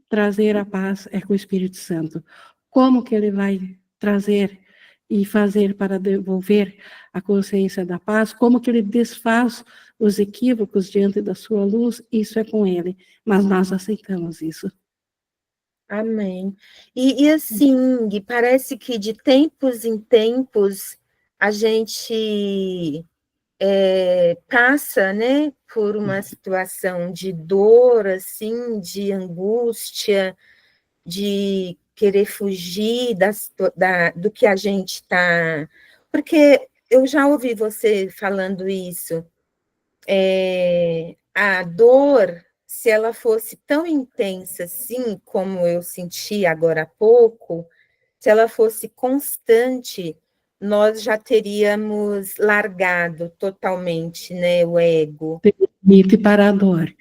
trazer a paz é com o Espírito Santo. Como que ele vai trazer e fazer para devolver a consciência da paz? Como que ele desfaz os equívocos diante da sua luz? Isso é com ele, mas nós aceitamos isso. Amém. E assim, Gui, parece que de tempos em tempos a gente passa, né, por uma situação de dor, assim, de angústia, de querer fugir do que a gente está... Porque eu já ouvi você falando isso, a dor, se ela fosse tão intensa assim, como eu senti agora há pouco, se ela fosse constante, nós já teríamos largado totalmente, né, o ego. Permite para a dor.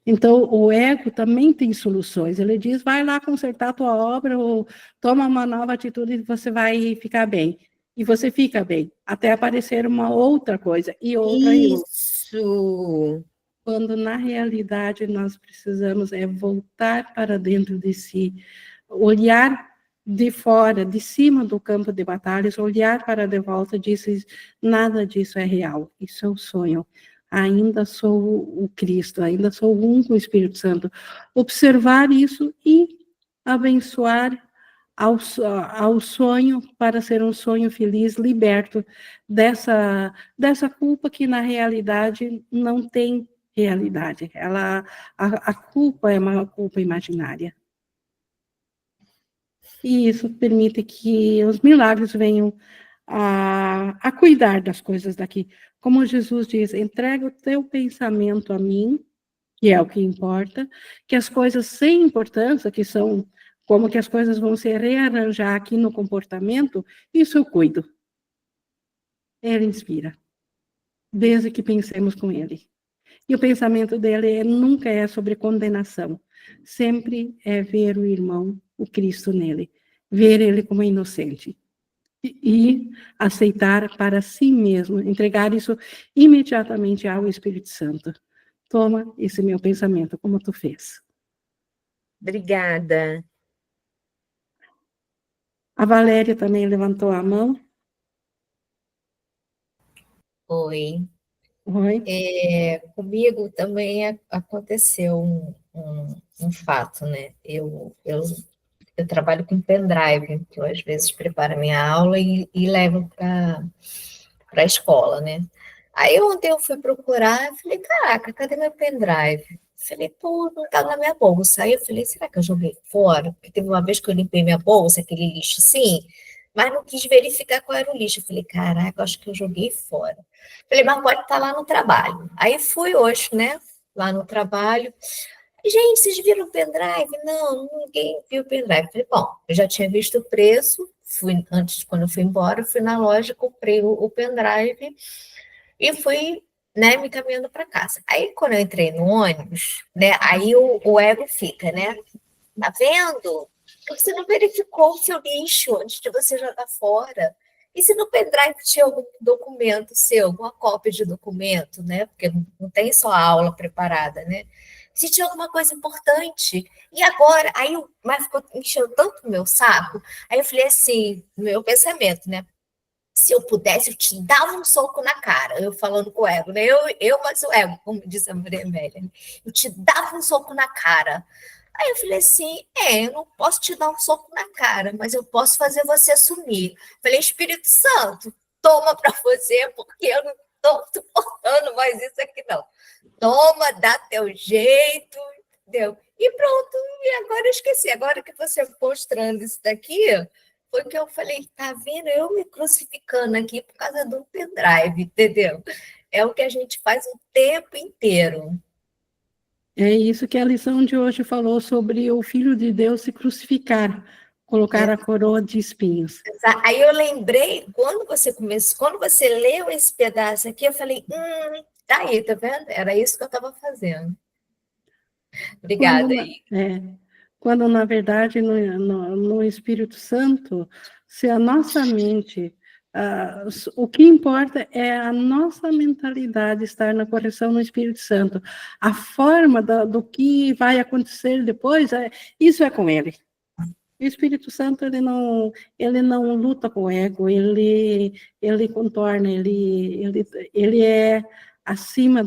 Então, o ego também tem soluções. Ele diz, vai lá consertar a tua obra, ou toma uma nova atitude e você vai ficar bem. E você fica bem, até aparecer uma outra coisa, e outra e outra. Isso! Quando, na realidade, nós precisamos voltar para dentro de si, olhar de fora, de cima do campo de batalhas, olhar para de volta e dizer, nada disso é real, isso é um sonho. Ainda sou o Cristo, ainda sou um com o Espírito Santo. Observar isso e abençoar ao sonho, para ser um sonho feliz, liberto dessa culpa que, na realidade, não tem realidade. A culpa é uma culpa imaginária. E isso permite que os milagres venham a cuidar das coisas daqui. Como Jesus diz, entrega o teu pensamento a mim, que é o que importa, que as coisas sem importância, que são como que as coisas vão se rearranjar aqui no comportamento, isso eu cuido. Ele inspira, desde que pensemos com ele. E o pensamento dele nunca é sobre condenação, sempre é ver o irmão, o Cristo nele, ver ele como inocente. E aceitar para si mesmo, entregar isso imediatamente ao Espírito Santo. Toma esse meu pensamento, como tu fez. Obrigada. A Valéria também levantou a mão. Oi. Oi. Comigo também aconteceu um fato, né? Eu trabalho com pendrive, que eu às vezes preparo a minha aula e levo para a escola, né? Aí ontem eu fui procurar, falei, caraca, cadê meu pendrive? Falei, pô, não tá na minha bolsa. Aí eu falei, será que eu joguei fora? Porque teve uma vez que eu limpei minha bolsa, aquele lixo assim, mas não quis verificar qual era o lixo. Eu falei, caraca, acho que eu joguei fora. Falei, mas pode estar lá no trabalho. Aí fui hoje, né? Lá no trabalho. Gente, vocês viram o pendrive? Não, ninguém viu o pendrive. Falei, bom, eu já tinha visto o preço, antes, quando eu fui embora, fui na loja, comprei o pendrive e fui, né, me caminhando para casa. Aí, quando eu entrei no ônibus, né, aí o ego fica, né? Tá vendo? Você não verificou o seu lixo antes de você jogar fora. E se no pendrive tinha algum documento seu, alguma cópia de documento, né? Porque não tem só a aula preparada, né? Se tinha alguma coisa importante. E agora, mas ficou enchendo tanto o meu saco. Aí eu falei assim, no meu pensamento, né? Se eu pudesse, eu te dava um soco na cara. Eu falando com o ego, né? Mas o ego, como diz a Maria Amélia. Né? Eu te dava um soco na cara. Aí eu falei assim, eu não posso te dar um soco na cara, mas eu posso fazer você sumir. Falei, Espírito Santo, toma para você, porque eu não estou suportando mais isso aqui, não. Toma, dá teu jeito, entendeu? E pronto, e agora eu esqueci. Agora que você mostrando isso daqui, foi que eu falei, tá vendo? Eu me crucificando aqui por causa do pendrive, entendeu? É o que a gente faz o tempo inteiro. É isso que a lição de hoje falou sobre o Filho de Deus se crucificar, colocar a coroa de espinhos. Aí eu lembrei, quando você leu esse pedaço aqui, eu falei, tá aí, tá vendo? Era isso que eu estava fazendo. Obrigada. Quando na verdade, no Espírito Santo, se a nossa mente, o que importa é a nossa mentalidade estar na correção no Espírito Santo. A forma do que vai acontecer depois, isso é com ele. O Espírito Santo, ele não luta com o ego, ele contorna, ele é acima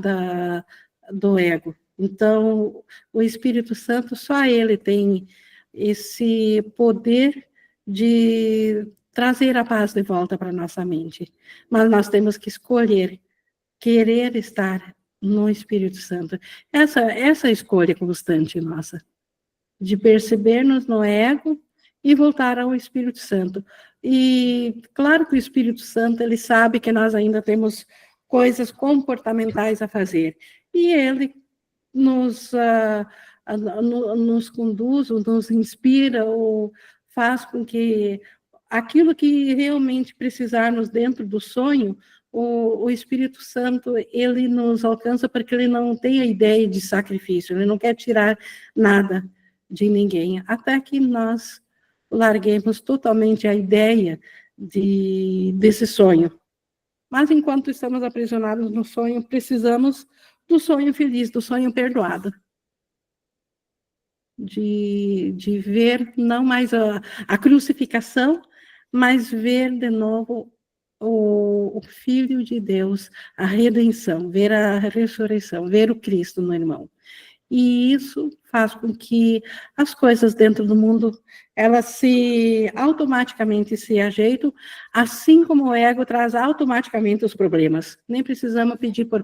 do ego. Então, o Espírito Santo, só ele tem esse poder de trazer a paz de volta para a nossa mente. Mas nós temos que escolher, querer estar no Espírito Santo. Essa escolha constante nossa, de perceber-nos no ego e voltar ao Espírito Santo. E claro que o Espírito Santo, ele sabe que nós ainda temos coisas comportamentais a fazer. E ele nos conduz, ou nos inspira, ou faz com que aquilo que realmente precisarmos dentro do sonho, o Espírito Santo, ele nos alcança porque ele não tem a ideia de sacrifício, ele não quer tirar nada de ninguém, até que nós larguemos totalmente a ideia desse sonho. Mas enquanto estamos aprisionados no sonho, precisamos do sonho feliz, do sonho perdoado. De ver não mais a crucificação, mas ver de novo o Filho de Deus, a redenção, ver a ressurreição, ver o Cristo no irmão. E isso faz com que as coisas dentro do mundo, elas automaticamente se ajeitam, assim como o ego traz automaticamente os problemas. Nem precisamos pedir por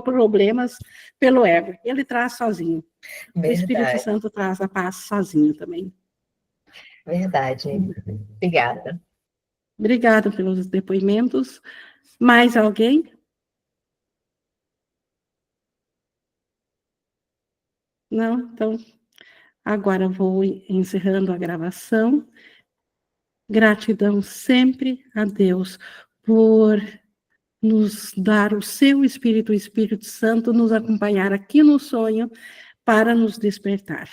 problemas pelo ego, ele traz sozinho. Verdade. O Espírito Santo traz a paz sozinho também. Verdade. Obrigada. Obrigada pelos depoimentos. Mais alguém? Não? Então, agora vou encerrando a gravação. Gratidão sempre a Deus por nos dar o seu Espírito, o Espírito Santo, nos acompanhar aqui no sonho para nos despertar.